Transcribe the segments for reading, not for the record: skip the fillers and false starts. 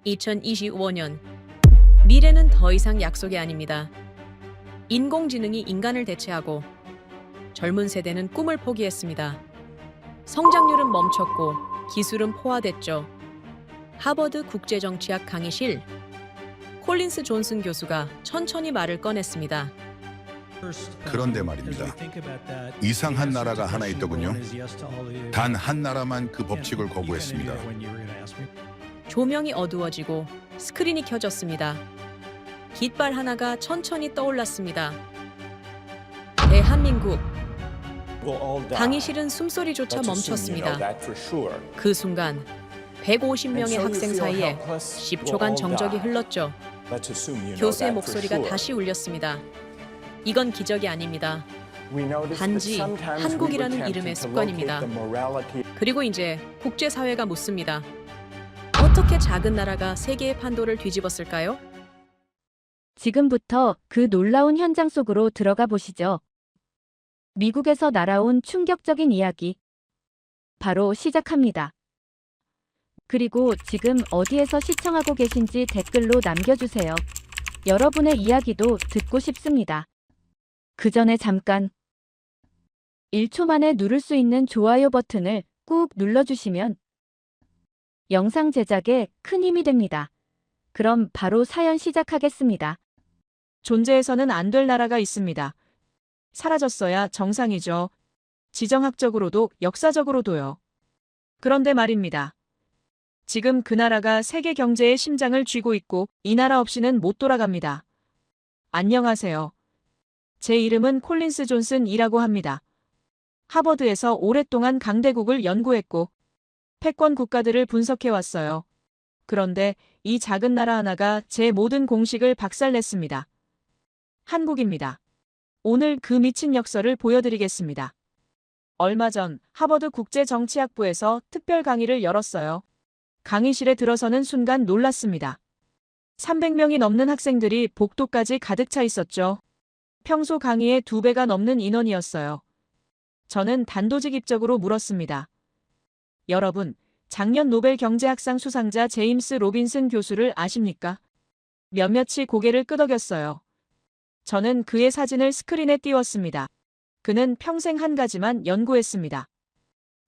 2025년 미래는 더 이상 약속이 아닙니다. 인공지능이 인간을 대체하고 젊은 세대는 꿈을 포기했습니다. 성장률은 멈췄고 기술은 포화됐죠. 하버드 국제정치학 강의실 콜린스 존슨 교수가 천천히 말을 꺼냈습니다. 그런데 말입니다. 이상한 나라가 하나 있더군요. 단 한 나라만 그 법칙을 거부했습니다. 조명이 어두워지고 스크린이 켜졌습니다. 깃발 하나가 천천히 떠올랐습니다. 대한민국. 강의실은 숨소리조차 멈췄습니다. 그 순간 150명의 학생 사이에 10초간 정적이 흘렀죠. 교수의 목소리가 다시 울렸습니다. 이건 기적이 아닙니다. 단지 한국이라는 이름의 습관입니다. 그리고 이제 국제사회가 묻습니다. 어떻게 작은 나라가 세계의 판도를 뒤집었을까요? 지금부터 그 놀라운 현장 속으로 들어가 보시죠. 미국에서 날아온 충격적인 이야기. 바로 시작합니다. 그리고 지금 어디에서 시청하고 계신지 댓글로 남겨주세요. 여러분의 이야기도 듣고 싶습니다. 그 전에 잠깐 1초 만에 누를 수 있는 좋아요 버튼을 꾹 눌러주시면 영상 제작에 큰 힘이 됩니다. 그럼 바로 사연 시작하겠습니다. 존재해서는 안 될 나라가 있습니다. 사라졌어야 정상이죠. 지정학적으로도 역사적으로도요. 그런데 말입니다. 지금 그 나라가 세계 경제의 심장을 쥐고 있고 이 나라 없이는 못 돌아갑니다. 안녕하세요. 제 이름은 콜린스 존슨이라고 합니다. 하버드에서 오랫동안 강대국을 연구했고 패권 국가들을 분석해왔어요. 그런데 이 작은 나라 하나가 제 모든 공식을 박살냈습니다. 한국입니다. 오늘 그 미친 역설을 보여드리겠습니다. 얼마 전 하버드 국제정치학부에서 특별 강의를 열었어요. 강의실에 들어서는 순간 놀랐습니다. 300명이 넘는 학생들이 복도까지 가득 차 있었죠. 평소 강의의 2배가 넘는 인원이었어요. 저는 단도직입적으로 물었습니다. 여러분, 작년 노벨 경제학상 수상자 제임스 로빈슨 교수를 아십니까? 몇몇이 고개를 끄덕였어요. 저는 그의 사진을 스크린에 띄웠습니다. 그는 평생 한 가지만 연구했습니다.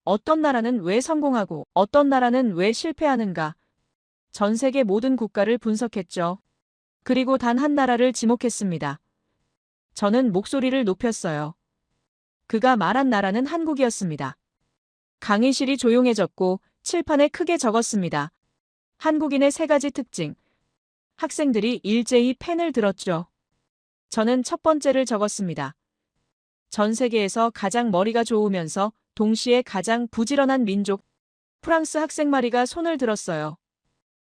어떤 나라는 왜 성공하고 어떤 나라는 왜 실패하는가? 전 세계 모든 국가를 분석했죠. 그리고 단 한 나라를 지목했습니다. 저는 목소리를 높였어요. 그가 말한 나라는 한국이었습니다. 강의실이 조용해졌고 칠판에 크게 적었습니다. 한국인의 3가지 특징. 학생들이 일제히 펜을 들었죠. 저는 첫 번째를 적었습니다. 전 세계에서 가장 머리가 좋으면서 동시에 가장 부지런한 민족. 프랑스 학생 마리가 손을 들었어요.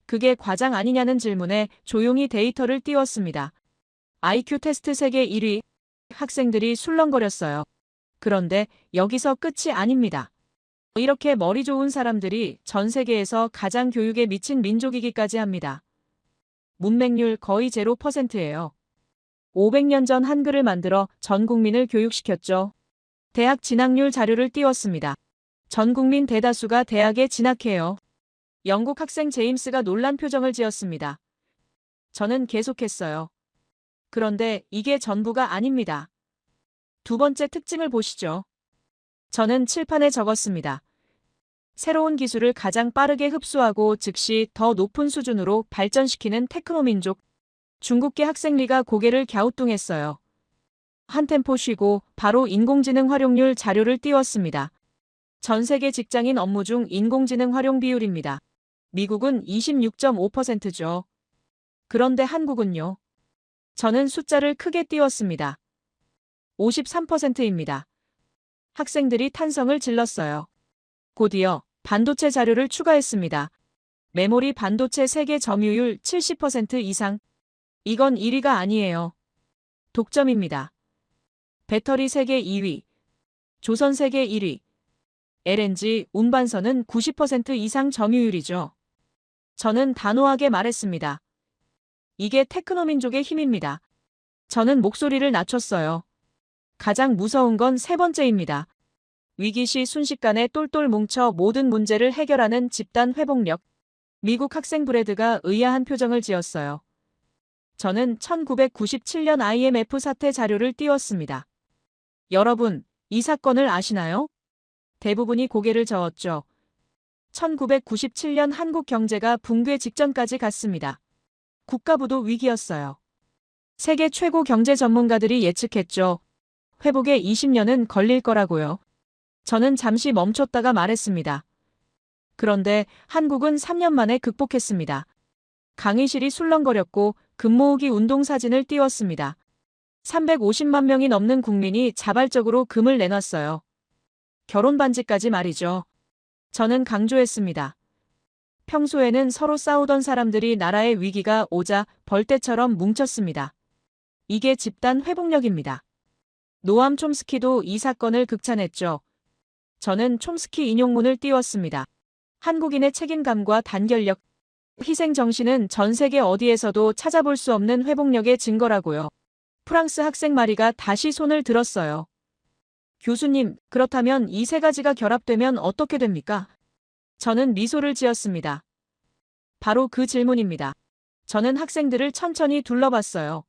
그게 과장 아니냐는 질문에 조용히 데이터를 띄웠습니다. IQ 테스트 세계 1위. 학생들이 술렁거렸어요. 그런데 여기서 끝이 아닙니다. 이렇게 머리 좋은 사람들이 전 세계에서 가장 교육에 미친 민족이기까지 합니다. 문맹률 거의 0%예요. 500년 전 한글을 만들어 전 국민을 교육시켰죠. 대학 진학률 자료를 띄웠습니다. 전 국민 대다수가 대학에 진학해요. 영국 학생 제임스가 놀란 표정을 지었습니다. 저는 계속했어요. 그런데 이게 전부가 아닙니다. 두 번째 특징을 보시죠. 저는 칠판에 적었습니다. 새로운 기술을 가장 빠르게 흡수하고 즉시 더 높은 수준으로 발전시키는 테크노민족. 중국계 학생 리가 고개를 갸우뚱했어요. 한 템포 쉬고 바로 인공지능 활용률 자료를 띄웠습니다. 전 세계 직장인 업무 중 인공지능 활용 비율입니다. 미국은 26.5%죠. 그런데 한국은요? 저는 숫자를 크게 띄웠습니다. 53%입니다. 학생들이 탄성을 질렀어요. 곧이어 반도체 자료를 추가했습니다. 메모리 반도체 세계 점유율 70% 이상. 이건 1위가 아니에요. 독점입니다. 배터리 세계 2위. 조선 세계 1위. LNG 운반선은 90% 이상 점유율이죠. 저는 단호하게 말했습니다. 이게 테크노민족의 힘입니다. 저는 목소리를 낮췄어요. 가장 무서운 건 3번째입니다. 위기 시 순식간에 똘똘 뭉쳐 모든 문제를 해결하는 집단 회복력. 미국 학생 브래드가 의아한 표정을 지었어요. 저는 1997년 IMF 사태 자료를 띄웠습니다. 여러분, 이 사건을 아시나요? 대부분이 고개를 저었죠. 1997년 한국 경제가 붕괴 직전까지 갔습니다. 국가부도 위기였어요. 세계 최고 경제 전문가들이 예측했죠. 회복에 20년은 걸릴 거라고요. 저는 잠시 멈췄다가 말했습니다. 그런데 한국은 3년 만에 극복했습니다. 강의실이 술렁거렸고 금 모으기 운동 사진을 띄웠습니다. 350만 명이 넘는 국민이 자발적으로 금을 내놨어요. 결혼 반지까지 말이죠. 저는 강조했습니다. 평소에는 서로 싸우던 사람들이 나라의 위기가 오자 벌떼처럼 뭉쳤습니다. 이게 집단 회복력입니다. 노암 촘스키도 이 사건을 극찬했죠. 저는 촘스키 인용문을 띄웠습니다. 한국인의 책임감과 단결력, 희생 정신은 전 세계 어디에서도 찾아볼 수 없는 회복력의 증거라고요. 프랑스 학생 마리가 다시 손을 들었어요. 교수님, 그렇다면 이 세 가지가 결합되면 어떻게 됩니까? 저는 미소를 지었습니다. 바로 그 질문입니다. 저는 학생들을 천천히 둘러봤어요.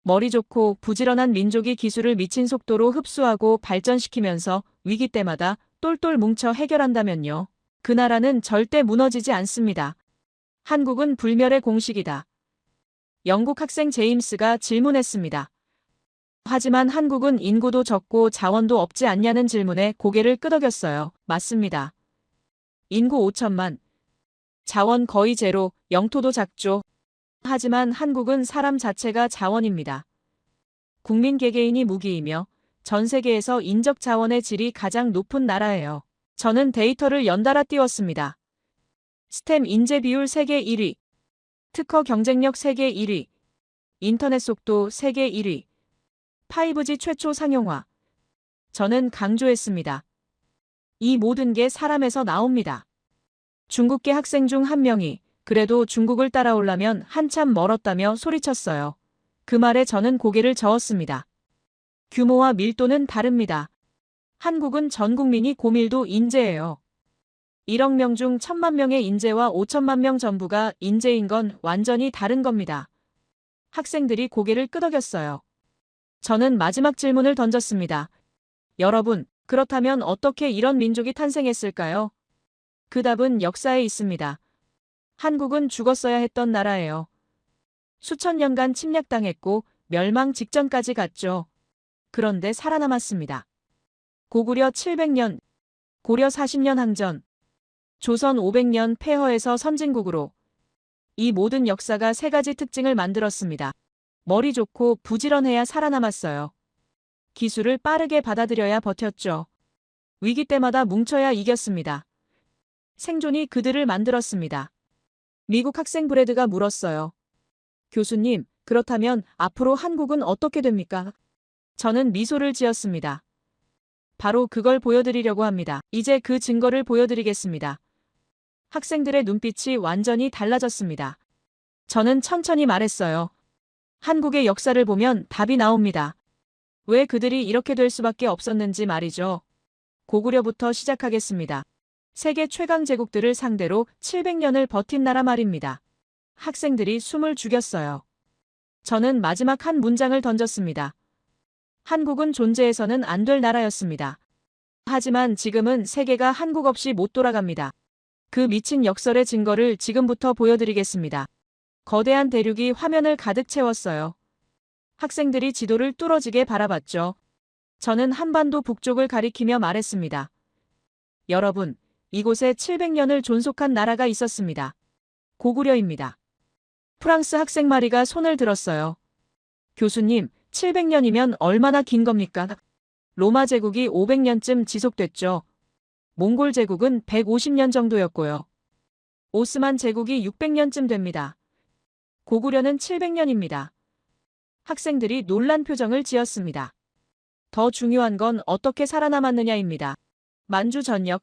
머리 좋고 부지런한 민족이 기술을 미친 속도로 흡수하고 발전시키면서 위기 때마다 똘똘 뭉쳐 해결한다면요. 그 나라는 절대 무너지지 않습니다. 한국은 불멸의 공식이다. 영국 학생 제임스가 질문했습니다. 하지만 한국은 인구도 적고 자원도 없지 않냐는 질문에 고개를 끄덕였어요. 맞습니다. 인구 5천만. 자원 거의 제로, 영토도 작죠. 하지만 한국은 사람 자체가 자원입니다. 국민 개개인이 무기이며 전 세계에서 인적 자원의 질이 가장 높은 나라예요. 저는 데이터를 연달아 띄웠습니다. 스템 인재 비율 세계 1위, 특허 경쟁력 세계 1위, 인터넷 속도 세계 1위, 5G 최초 상용화. 저는 강조했습니다. 이 모든 게 사람에서 나옵니다. 중국계 학생 중 한 명이 그래도 중국을 따라오려면 한참 멀었다며 소리쳤어요. 그 말에 저는 고개를 저었습니다. 규모와 밀도는 다릅니다. 한국은 전 국민이 고밀도 인재예요. 1억 명 중 1,000만 명의 인재와 5천만 명 전부가 인재인 건 완전히 다른 겁니다. 학생들이 고개를 끄덕였어요. 저는 마지막 질문을 던졌습니다. 여러분, 그렇다면 어떻게 이런 민족이 탄생했을까요? 그 답은 역사에 있습니다. 한국은 죽었어야 했던 나라예요. 수천 년간 침략당했고 멸망 직전까지 갔죠. 그런데 살아남았습니다. 고구려 700년, 고려 40년 항전, 조선 500년 폐허에서 선진국으로. 이 모든 역사가 세 가지 특징을 만들었습니다. 머리 좋고 부지런해야 살아남았어요. 기술을 빠르게 받아들여야 버텼죠. 위기 때마다 뭉쳐야 이겼습니다. 생존이 그들을 만들었습니다. 미국 학생 브래드가 물었어요. 교수님, 그렇다면 앞으로 한국은 어떻게 됩니까? 저는 미소를 지었습니다. 바로 그걸 보여드리려고 합니다. 이제 그 증거를 보여드리겠습니다. 학생들의 눈빛이 완전히 달라졌습니다. 저는 천천히 말했어요. 한국의 역사를 보면 답이 나옵니다. 왜 그들이 이렇게 될 수밖에 없었는지 말이죠. 고구려부터 시작하겠습니다. 세계 최강 제국들을 상대로 700년을 버틴 나라 말입니다. 학생들이 숨을 죽였어요. 저는 마지막 한 문장을 던졌습니다. 한국은 존재해서는 안 될 나라였습니다. 하지만 지금은 세계가 한국 없이 못 돌아갑니다. 그 미친 역설의 증거를 지금부터 보여드리겠습니다. 거대한 대륙이 화면을 가득 채웠어요. 학생들이 지도를 뚫어지게 바라봤죠. 저는 한반도 북쪽을 가리키며 말했습니다. 여러분, 이곳에 700년을 존속한 나라가 있었습니다. 고구려입니다. 프랑스 학생 마리가 손을 들었어요. 교수님, 700년이면 얼마나 긴 겁니까? 로마 제국이 500년쯤 지속됐죠. 몽골 제국은 150년 정도였고요. 오스만 제국이 600년쯤 됩니다. 고구려는 700년입니다. 학생들이 놀란 표정을 지었습니다. 더 중요한 건 어떻게 살아남았느냐입니다. 만주 전역,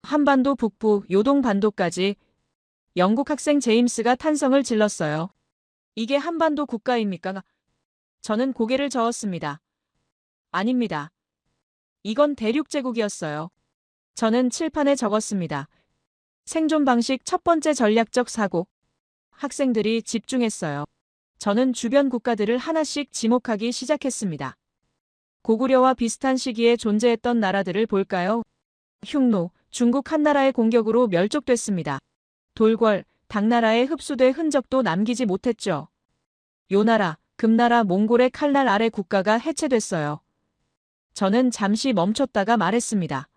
한반도 북부, 요동 반도까지. 영국 학생 제임스가 탄성을 질렀어요. 이게 한반도 국가입니까? 저는 고개를 저었습니다. 아닙니다. 이건 대륙 제국이었어요. 저는 칠판에 적었습니다. 생존 방식 첫 번째 전략적 사고. 학생들이 집중했어요. 저는 주변 국가들을 하나씩 지목하기 시작했습니다. 고구려와 비슷한 시기에 존재했던 나라들을 볼까요? 흉노, 중국 한나라의 공격으로 멸족됐습니다. 돌궐, 당나라의 흡수돼 흔적도 남기지 못했죠. 요나라, 금나라 몽골의 칼날 아래 국가가 해체됐어요. 저는 잠시 멈췄다가 말했습니다.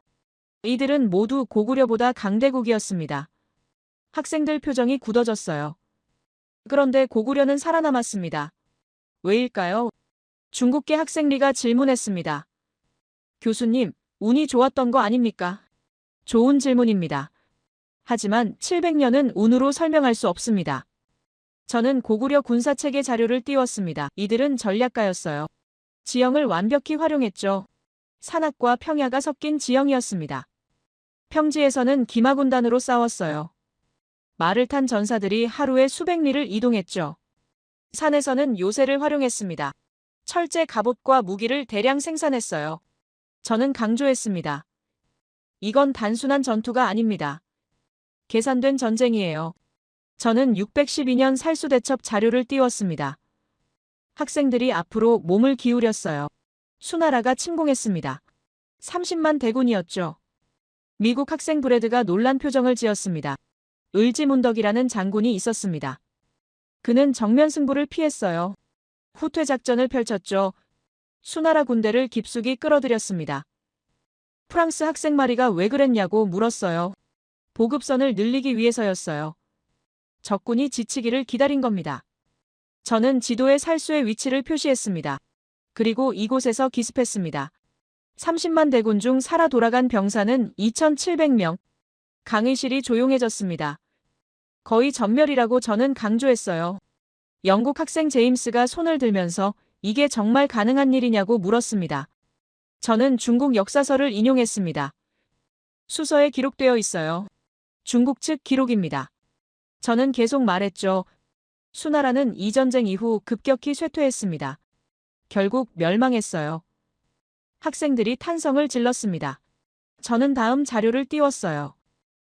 이들은 모두 고구려보다 강대국이었습니다. 학생들 표정이 굳어졌어요. 그런데 고구려는 살아남았습니다. 왜일까요? 중국계 학생 리가 질문했습니다. 교수님, 운이 좋았던 거 아닙니까? 좋은 질문입니다. 하지만 700년은 운으로 설명할 수 없습니다. 저는 고구려 군사체계 자료를 띄웠습니다. 이들은 전략가였어요. 지형을 완벽히 활용했죠. 산악과 평야가 섞인 지형이었습니다. 평지에서는 기마군단으로 싸웠어요. 말을 탄 전사들이 하루에 수백 리를 이동했죠. 산에서는 요새를 활용했습니다. 철제 갑옷과 무기를 대량 생산했어요. 저는 강조했습니다. 이건 단순한 전투가 아닙니다. 계산된 전쟁이에요. 저는 612년 살수대첩 자료를 띄웠습니다. 학생들이 앞으로 몸을 기울였어요. 수나라가 침공했습니다. 30만 대군이었죠. 미국 학생 브래드가 놀란 표정을 지었습니다. 을지문덕이라는 장군이 있었습니다. 그는 정면 승부를 피했어요. 후퇴 작전을 펼쳤죠. 수나라 군대를 깊숙이 끌어들였습니다. 프랑스 학생 마리가 왜 그랬냐고 물었어요. 보급선을 늘리기 위해서였어요. 적군이 지치기를 기다린 겁니다. 저는 지도에 살수의 위치를 표시했습니다. 그리고 이곳에서 기습했습니다. 30만 대군 중 살아 돌아간 병사는 2,700명. 강의실이 조용해졌습니다. 거의 전멸이라고 저는 강조했어요. 영국 학생 제임스가 손을 들면서 이게 정말 가능한 일이냐고 물었습니다. 저는 중국 역사서를 인용했습니다. 수서에 기록되어 있어요. 중국 측 기록입니다. 저는 계속 말했죠. 수나라는 이 전쟁 이후 급격히 쇠퇴했습니다. 결국 멸망했어요. 학생들이 탄성을 질렀습니다. 저는 다음 자료를 띄웠어요.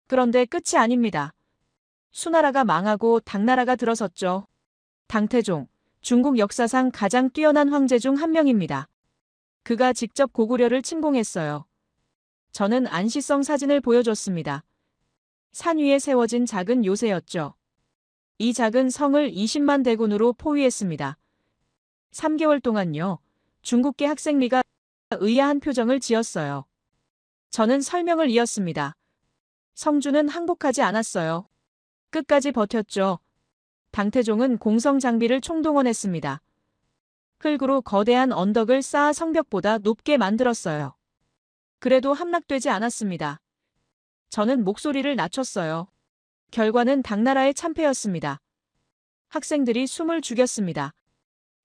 그런데 끝이 아닙니다. 수나라가 망하고 당나라가 들어섰죠. 당태종, 중국 역사상 가장 뛰어난 황제 중 한 명입니다. 그가 직접 고구려를 침공했어요. 저는 안시성 사진을 보여줬습니다. 산 위에 세워진 작은 요새였죠. 이 작은 성을 20만 대군으로 포위했습니다. 3개월 동안요. 중국계 학생 리가 의아한 표정을 지었어요. 저는 설명을 이었습니다. 성주는 항복하지 않았어요. 끝까지 버텼죠. 당태종은 공성 장비를 총동원했습니다. 흙으로 거대한 언덕을 쌓아 성벽보다 높게 만들었어요. 그래도 함락되지 않았습니다. 저는 목소리를 낮췄어요. 결과는 당나라의 참패였습니다. 학생들이 숨을 죽였습니다.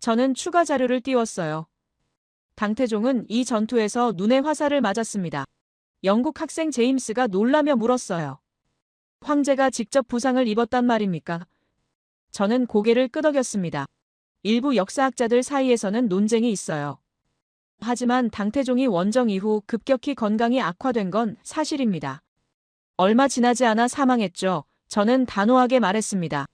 저는 추가 자료를 띄웠어요. 당태종은 이 전투에서 눈에 화살을 맞았습니다. 영국 학생 제임스가 놀라며 물었어요. 황제가 직접 부상을 입었단 말입니까? 저는 고개를 끄덕였습니다. 일부 역사학자들 사이에서는 논쟁이 있어요. 하지만 당태종이 원정 이후 급격히 건강이 악화된 건 사실입니다. 얼마 지나지 않아 사망했죠. 저는 단호하게 말했습니다.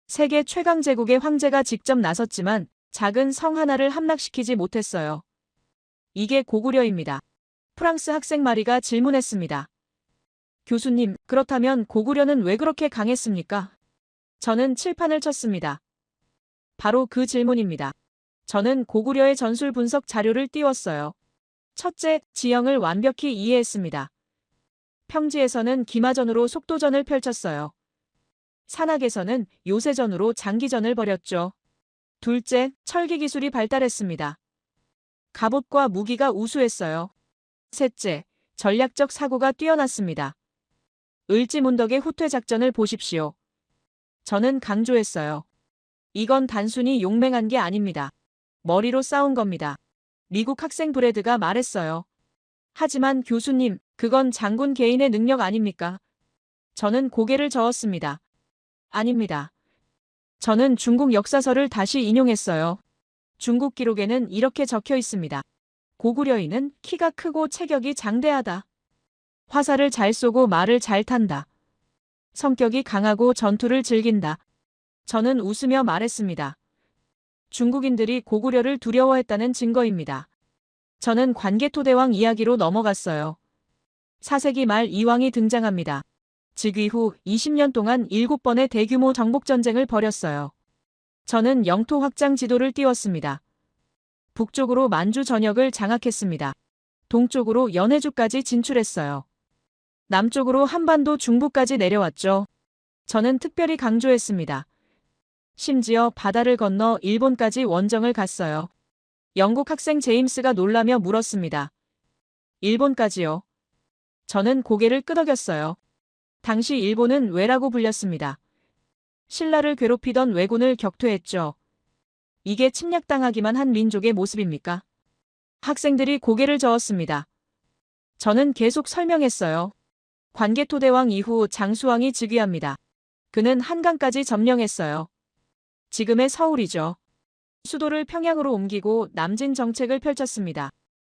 세계 최강 제국의 황제가 직접 나섰지만 작은 성 하나를 함락시키지 못했어요. 이게 고구려입니다. 프랑스 학생 마리가 질문했습니다. 교수님, 그렇다면 고구려는 왜 그렇게 강했습니까? 저는 칠판을 쳤습니다. 바로 그 질문입니다. 저는 고구려의 전술 분석 자료를 띄웠어요. 첫째, 지형을 완벽히 이해했습니다. 평지에서는 기마전으로 속도전을 펼쳤어요. 산악에서는 요새전으로 장기전을 벌였죠. 둘째, 철기 기술이 발달했습니다. 갑옷과 무기가 우수했어요. 셋째, 전략적 사고가 뛰어났습니다. 을지문덕의 후퇴 작전을 보십시오. 저는 강조했어요. 이건 단순히 용맹한 게 아닙니다. 머리로 싸운 겁니다. 미국 학생 브래드가 말했어요. 하지만 교수님, 그건 장군 개인의 능력 아닙니까? 저는 고개를 저었습니다. 아닙니다. 저는 중국 역사서를 다시 인용했어요. 중국 기록에는 이렇게 적혀 있습니다. 고구려인은 키가 크고 체격이 장대하다. 화살을 잘 쏘고 말을 잘 탄다. 성격이 강하고 전투를 즐긴다. 저는 웃으며 말했습니다. 중국인들이 고구려를 두려워했다는 증거입니다. 저는 관개토대왕 이야기로 넘어갔어요. 4세기 말 이왕이 등장합니다. 즉위 후 20년 동안 7번의 대규모 정복전쟁을 벌였어요. 저는 영토 확장 지도를 띄웠습니다. 북쪽으로 만주 전역을 장악했습니다. 동쪽으로 연해주까지 진출했어요. 남쪽으로 한반도 중부까지 내려왔죠. 저는 특별히 강조했습니다. 심지어 바다를 건너 일본까지 원정을 갔어요. 영국 학생 제임스가 놀라며 물었습니다. 일본까지요? 저는 고개를 끄덕였어요. 당시 일본은 왜라고 불렸습니다. 신라를 괴롭히던 왜군을 격퇴했죠. 이게 침략당하기만 한 민족의 모습입니까? 학생들이 고개를 저었습니다. 저는 계속 설명했어요. 관개토대왕 이후 장수왕이 즉위합니다. 그는 한강까지 점령했어요. 지금의 서울이죠. 수도를 평양으로 옮기고 남진 정책을 펼쳤습니다.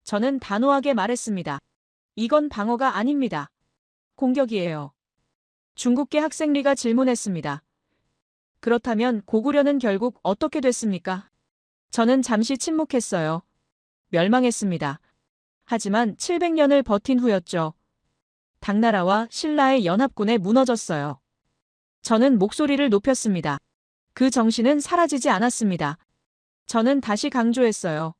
저는 단호하게 말했습니다. 이건 방어가 아닙니다. 공격이에요. 중국계 학생리가 질문했습니다. 그렇다면 고구려는 결국 어떻게 됐습니까? 저는 잠시 침묵했어요. 멸망했습니다. 하지만 700년을 버틴 후였죠. 당나라와 신라의 연합군에 무너졌어요. 저는 목소리를 높였습니다. 그 정신은 사라지지 않았습니다. 저는 다시 강조했어요.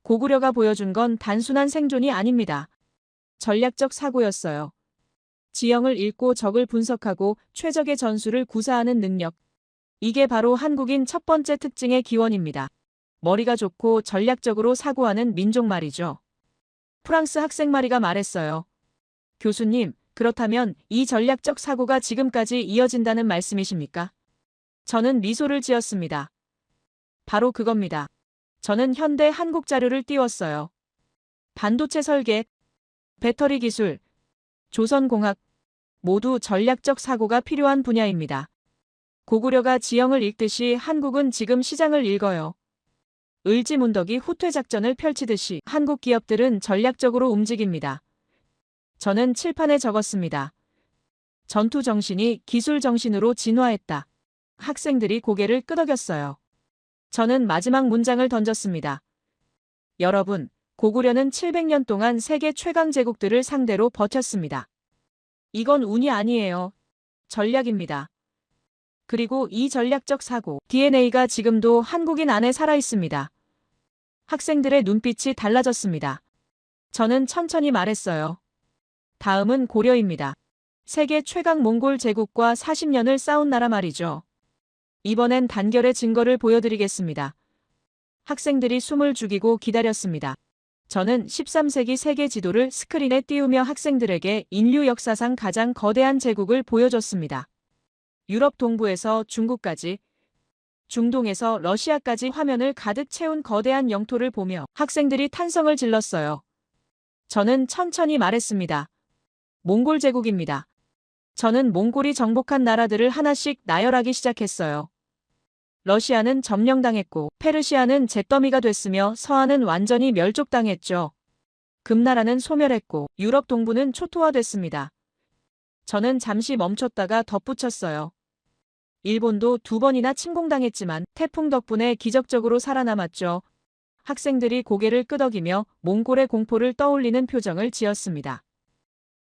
고구려가 보여준 건 단순한 생존이 아닙니다. 전략적 사고였어요. 지형을 읽고 적을 분석하고 최적의 전술을 구사하는 능력. 이게 바로 한국인 첫 번째 특징의 기원입니다. 머리가 좋고 전략적으로 사고하는 민족 말이죠. 프랑스 학생 마리가 말했어요. 교수님, 그렇다면 이 전략적 사고가 지금까지 이어진다는 말씀이십니까? 저는 미소를 지었습니다. 바로 그겁니다. 저는 현대 한국 자료를 띄웠어요. 반도체 설계, 배터리 기술, 조선공학, 모두 전략적 사고가 필요한 분야입니다. 고구려가 지형을 읽듯이 한국은 지금 시장을 읽어요. 을지문덕이 후퇴 작전을 펼치듯이 한국 기업들은 전략적으로 움직입니다. 저는 칠판에 적었습니다. 전투 정신이 기술 정신으로 진화했다. 학생들이 고개를 끄덕였어요. 저는 마지막 문장을 던졌습니다. 여러분, 고구려는 700년 동안 세계 최강 제국들을 상대로 버텼습니다. 이건 운이 아니에요. 전략입니다. 그리고 이 전략적 사고, DNA가 지금도 한국인 안에 살아있습니다. 학생들의 눈빛이 달라졌습니다. 저는 천천히 말했어요. 다음은 고려입니다. 세계 최강 몽골 제국과 40년을 싸운 나라 말이죠. 이번엔 단결의 증거를 보여드리겠습니다. 학생들이 숨을 죽이고 기다렸습니다. 저는 13세기 세계 지도를 스크린에 띄우며 학생들에게 인류 역사상 가장 거대한 제국을 보여줬습니다. 유럽 동부에서 중국까지, 중동에서 러시아까지 화면을 가득 채운 거대한 영토를 보며 학생들이 탄성을 질렀어요. 저는 천천히 말했습니다. 몽골 제국입니다. 저는 몽골이 정복한 나라들을 하나씩 나열하기 시작했어요. 러시아는 점령당했고 페르시아는 잿더미가 됐으며 서한은 완전히 멸족당했죠. 금나라는 소멸했고 유럽 동부는 초토화됐습니다. 저는 잠시 멈췄다가 덧붙였어요. 일본도 2번이나 침공당했지만 태풍 덕분에 기적적으로 살아남았죠. 학생들이 고개를 끄덕이며 몽골의 공포를 떠올리는 표정을 지었습니다.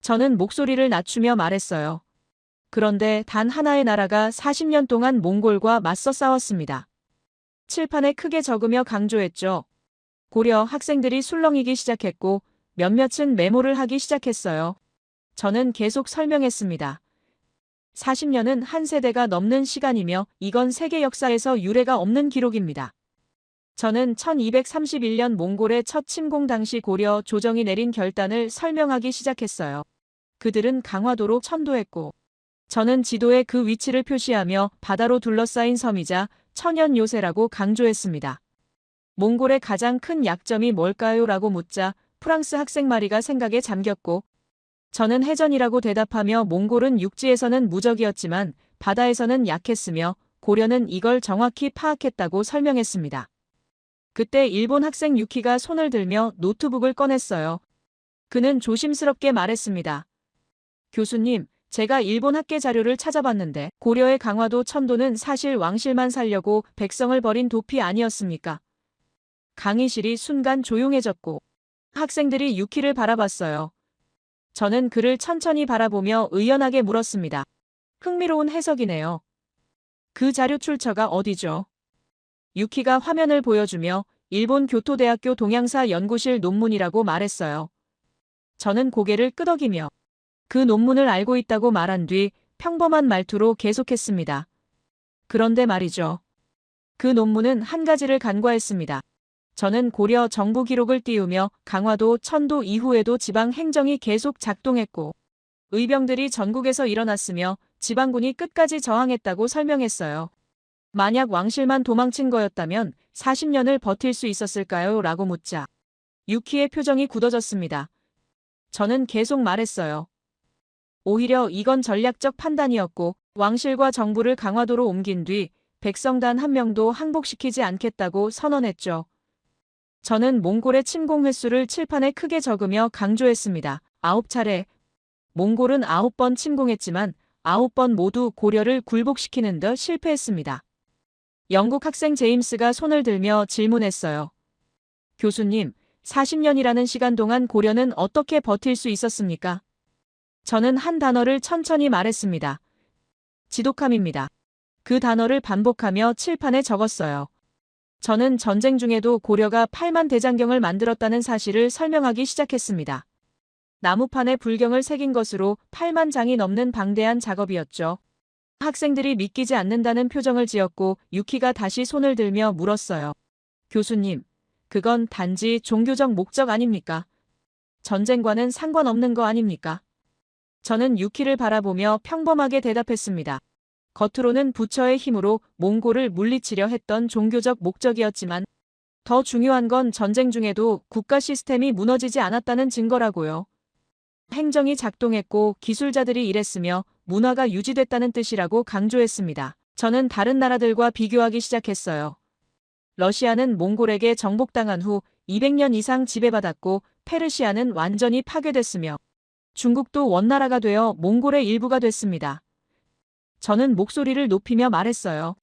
저는 목소리를 낮추며 말했어요. 그런데 단 하나의 나라가 40년 동안 몽골과 맞서 싸웠습니다. 칠판에 크게 적으며 강조했죠. 고려 학생들이 술렁이기 시작했고 몇몇은 메모를 하기 시작했어요. 저는 계속 설명했습니다. 40년은 한 세대가 넘는 시간이며 이건 세계 역사에서 유례가 없는 기록입니다. 저는 1231년 몽골의 첫 침공 당시 고려 조정이 내린 결단을 설명하기 시작했어요. 그들은 강화도로 천도했고 저는 지도에 그 위치를 표시하며 바다로 둘러싸인 섬이자 천연 요새라고 강조했습니다. 몽골의 가장 큰 약점이 뭘까요? 라고 묻자 프랑스 학생 마리가 생각에 잠겼고 저는 해전이라고 대답하며 몽골은 육지에서는 무적이었지만 바다에서는 약했으며 고려는 이걸 정확히 파악했다고 설명했습니다. 그때 일본 학생 유키가 손을 들며 노트북을 꺼냈어요. 그는 조심스럽게 말했습니다. 교수님, 제가 일본 학계 자료를 찾아봤는데 고려의 강화도 천도는 사실 왕실만 살려고 백성을 버린 도피 아니었습니까? 강의실이 순간 조용해졌고 학생들이 유키를 바라봤어요. 저는 그를 천천히 바라보며 의연하게 물었습니다. 흥미로운 해석이네요. 그 자료 출처가 어디죠? 유키가 화면을 보여주며 일본 교토대학교 동양사 연구실 논문이라고 말했어요. 저는 고개를 끄덕이며 그 논문을 알고 있다고 말한 뒤 평범한 말투로 계속했습니다. 그런데 말이죠. 그 논문은 한 가지를 간과했습니다. 저는 고려 정부 기록을 띄우며 강화도, 천도 이후에도 지방 행정이 계속 작동했고 의병들이 전국에서 일어났으며 지방군이 끝까지 저항했다고 설명했어요. 만약 왕실만 도망친 거였다면 40년을 버틸 수 있었을까요? 라고 묻자 유키의 표정이 굳어졌습니다. 저는 계속 말했어요. 오히려 이건 전략적 판단이었고 왕실과 정부를 강화도로 옮긴 뒤 백성 단 한 명도 항복시키지 않겠다고 선언했죠. 저는 몽골의 침공 횟수를 칠판에 크게 적으며 강조했습니다. 9차례. 몽골은 9번 침공했지만 9번 모두 고려를 굴복시키는 데 실패했습니다. 영국 학생 제임스가 손을 들며 질문했어요. 교수님, 40년이라는 시간 동안 고려는 어떻게 버틸 수 있었습니까? 저는 한 단어를 천천히 말했습니다. 지독함입니다. 그 단어를 반복하며 칠판에 적었어요. 저는 전쟁 중에도 고려가 8만 대장경을 만들었다는 사실을 설명하기 시작했습니다. 나무판에 불경을 새긴 것으로 8만 장이 넘는 방대한 작업이었죠. 학생들이 믿기지 않는다는 표정을 지었고 유키가 다시 손을 들며 물었어요. 교수님, 그건 단지 종교적 목적 아닙니까? 전쟁과는 상관없는 거 아닙니까? 저는 유키를 바라보며 평범하게 대답했습니다. 겉으로는 부처의 힘으로 몽골을 물리치려 했던 종교적 목적이었지만 더 중요한 건 전쟁 중에도 국가 시스템이 무너지지 않았다는 증거라고요. 행정이 작동했고 기술자들이 일했으며 문화가 유지됐다는 뜻이라고 강조했습니다. 저는 다른 나라들과 비교하기 시작했어요. 러시아는 몽골에게 정복당한 후 200년 이상 지배받았고 페르시아는 완전히 파괴됐으며 중국도 원나라가 되어 몽골의 일부가 됐습니다. 저는 목소리를 높이며 말했어요.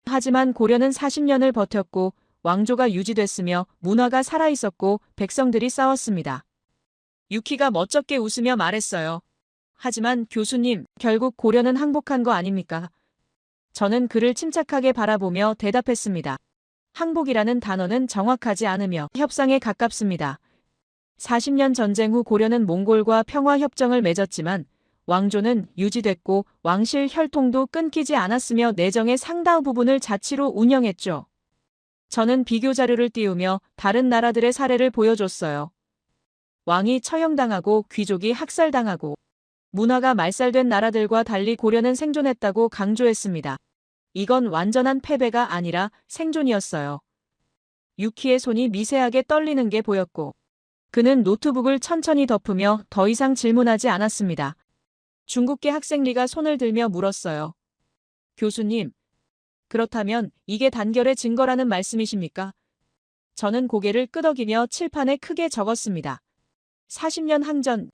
하지만 고려는 40년을 버텼고 왕조가 유지됐으며 문화가 살아있었고 백성들이 싸웠습니다. 유키가 멋쩍게 웃으며 말했어요. 하지만 교수님, 결국 고려는 항복한 거 아닙니까? 저는 그를 침착하게 바라보며 대답했습니다. 항복이라는 단어는 정확하지 않으며 협상에 가깝습니다. 40년 전쟁 후 고려는 몽골과 평화협정을 맺었지만 왕조는 유지됐고 왕실 혈통도 끊기지 않았으며 내정의 상당 부분을 자치로 운영했죠. 저는 비교 자료를 띄우며 다른 나라들의 사례를 보여줬어요. 왕이 처형당하고 귀족이 학살당하고 문화가 말살된 나라들과 달리 고려는 생존했다고 강조했습니다. 이건 완전한 패배가 아니라 생존이었어요. 유키의 손이 미세하게 떨리는 게 보였고 그는 노트북을 천천히 덮으며 더 이상 질문하지 않았습니다. 중국계 학생 리가 손을 들며 물었어요. 교수님, 그렇다면 이게 단결의 증거라는 말씀이십니까? 저는 고개를 끄덕이며 칠판에 크게 적었습니다. 40년 항전.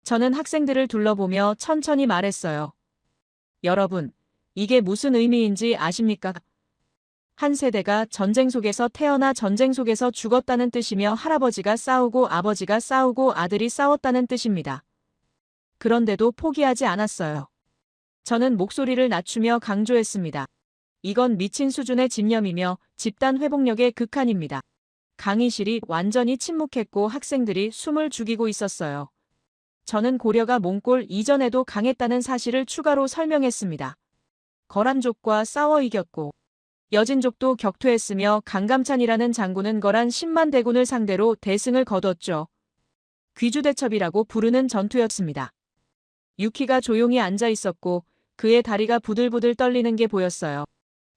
저는 학생들을 둘러보며 천천히 말했어요. 여러분, 이게 무슨 의미인지 아십니까? 한 세대가 전쟁 속에서 태어나 전쟁 속에서 죽었다는 뜻이며 할아버지가 싸우고 아버지가 싸우고 아들이 싸웠다는 뜻입니다. 그런데도 포기하지 않았어요. 저는 목소리를 낮추며 강조했습니다. 이건 미친 수준의 집념이며 집단 회복력의 극한입니다. 강의실이 완전히 침묵했고 학생들이 숨을 죽이고 있었어요. 저는 고려가 몽골 이전에도 강했다는 사실을 추가로 설명했습니다. 거란족과 싸워 이겼고 여진족도 격퇴했으며 강감찬이라는 장군은 거란 10만 대군을 상대로 대승을 거뒀죠. 귀주대첩이라고 부르는 전투였습니다. 유키가 조용히 앉아 있었고 그의 다리가 부들부들 떨리는 게 보였어요.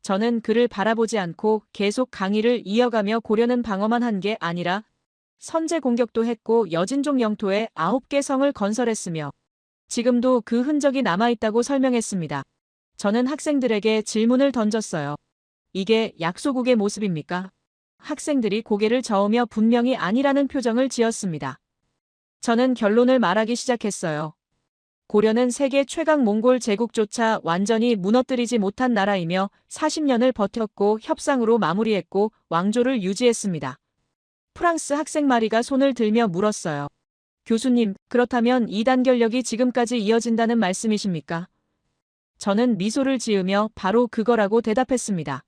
저는 그를 바라보지 않고 계속 강의를 이어가며 고려는 방어만 한 게 아니라 선제 공격도 했고 여진족 영토에 9개 성을 건설했으며 지금도 그 흔적이 남아있다고 설명했습니다. 저는 학생들에게 질문을 던졌어요. 이게 약소국의 모습입니까? 학생들이 고개를 저으며 분명히 아니라는 표정을 지었습니다. 저는 결론을 말하기 시작했어요. 고려는 세계 최강 몽골 제국조차 완전히 무너뜨리지 못한 나라이며 40년을 버텼고 협상으로 마무리했고 왕조를 유지했습니다. 프랑스 학생 마리가 손을 들며 물었어요. 교수님, 그렇다면 이 단결력이 지금까지 이어진다는 말씀이십니까? 저는 미소를 지으며 바로 그거라고 대답했습니다.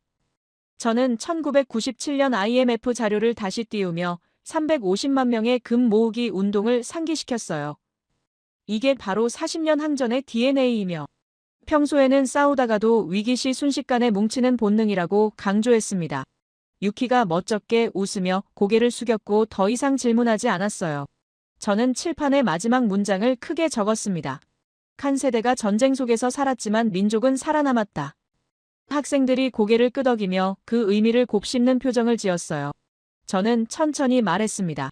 저는 1997년 IMF 자료를 다시 띄우며 350만 명의 금 모으기 운동을 상기시켰어요. 이게 바로 40년 항전의 DNA이며 평소에는 싸우다가도 위기시 순식간에 뭉치는 본능이라고 강조했습니다. 유키가 멋쩍게 웃으며 고개를 숙였고 더 이상 질문하지 않았어요. 저는 칠판에 마지막 문장을 크게 적었습니다. 한 세대가 전쟁 속에서 살았지만 민족은 살아남았다. 학생들이 고개를 끄덕이며 그 의미를 곱씹는 표정을 지었어요. 저는 천천히 말했습니다.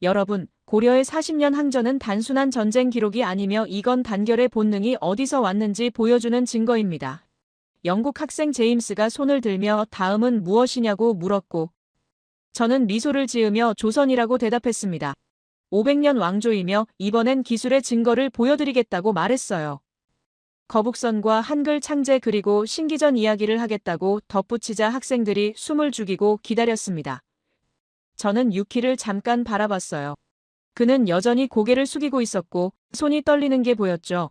여러분, 고려의 40년 항전은 단순한 전쟁 기록이 아니며 이건 단결의 본능이 어디서 왔는지 보여주는 증거입니다. 영국 학생 제임스가 손을 들며 다음은 무엇이냐고 물었고 저는 미소를 지으며 조선이라고 대답했습니다. 500년 왕조이며 이번엔 기술의 증거를 보여드리겠다고 말했어요. 거북선과 한글 창제 그리고 신기전 이야기를 하겠다고 덧붙이자 학생들이 숨을 죽이고 기다렸습니다. 저는 유키를 잠깐 바라봤어요. 그는 여전히 고개를 숙이고 있었고 손이 떨리는 게 보였죠.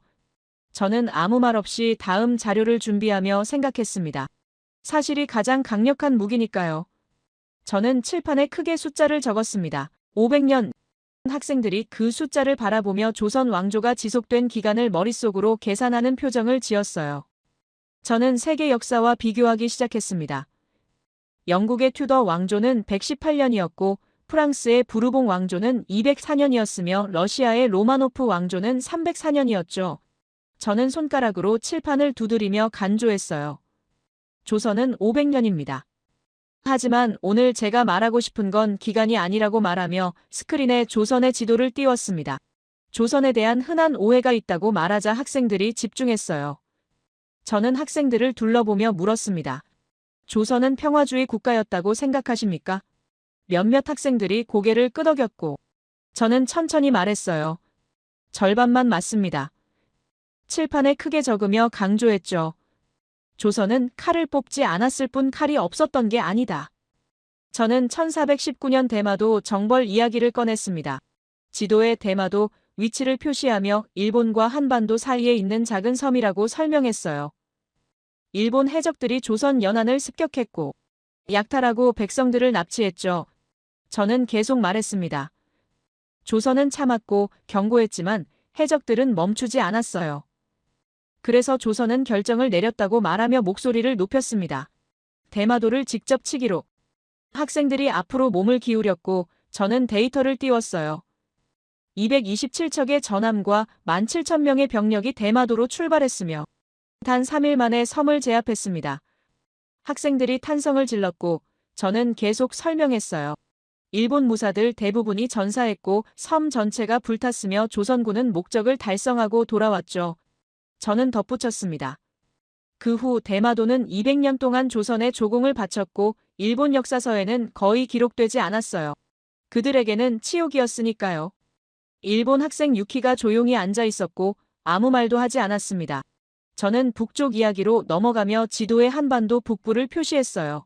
저는 아무 말 없이 다음 자료를 준비하며 생각했습니다. 사실이 가장 강력한 무기니까요. 저는 칠판에 크게 숫자를 적었습니다. 500년. 학생들이 그 숫자를 바라보며 조선 왕조가 지속된 기간을 머릿속으로 계산하는 표정을 지었어요. 저는 세계 역사와 비교하기 시작했습니다. 영국의 튜더 왕조는 118년이었고 프랑스의 부르봉 왕조는 204년이었으며 러시아의 로마노프 왕조는 304년이었죠. 저는 손가락으로 칠판을 두드리며 간조했어요. 조선은 500년입니다. 하지만 오늘 제가 말하고 싶은 건 기간이 아니라고 말하며 스크린에 조선의 지도를 띄웠습니다. 조선에 대한 흔한 오해가 있다고 말하자 학생들이 집중했어요. 저는 학생들을 둘러보며 물었습니다. 조선은 평화주의 국가였다고 생각하십니까? 몇몇 학생들이 고개를 끄덕였고 저는 천천히 말했어요. 절반만 맞습니다. 칠판에 크게 적으며 강조했죠. 조선은 칼을 뽑지 않았을 뿐 칼이 없었던 게 아니다. 저는 1419년 대마도 정벌 이야기를 꺼냈습니다. 지도에 대마도 위치를 표시하며 일본과 한반도 사이에 있는 작은 섬이라고 설명했어요. 일본 해적들이 조선 연안을 습격했고 약탈하고 백성들을 납치했죠. 저는 계속 말했습니다. 조선은 참았고 경고했지만 해적들은 멈추지 않았어요. 그래서 조선은 결정을 내렸다고 말하며 목소리를 높였습니다. 대마도를 직접 치기로. 학생들이 앞으로 몸을 기울였고 저는 데이터를 띄웠어요. 227척의 전함과 17,000명의 병력이 대마도로 출발했으며 단 3일 만에 섬을 제압했습니다. 학생들이 탄성을 질렀고 저는 계속 설명했어요. 일본 무사들 대부분이 전사했고 섬 전체가 불탔으며 조선군은 목적을 달성하고 돌아왔죠. 저는 덧붙였습니다. 그 후 대마도는 200년 동안 조선에 조공을 바쳤고 일본 역사서에는 거의 기록되지 않았어요. 그들에게는 치욕이었으니까요. 일본 학생 유키가 조용히 앉아 있었고 아무 말도 하지 않았습니다. 저는 북쪽 이야기로 넘어가며 지도에 한반도 북부를 표시했어요.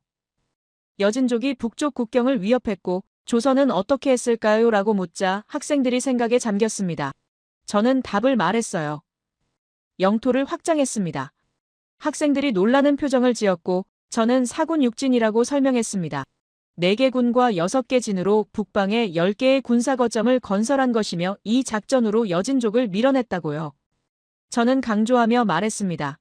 여진족이 북쪽 국경을 위협했고 조선은 어떻게 했을까요? 라고 묻자 학생들이 생각에 잠겼습니다. 저는 답을 말했어요. 영토를 확장했습니다. 학생들이 놀라는 표정을 지었고 저는 사군 육진이라고 설명했습니다. 4개 군과 6개 진으로 북방에 10개의 군사거점을 건설한 것이며 이 작전으로 여진족을 밀어냈다고요. 저는 강조하며 말했습니다.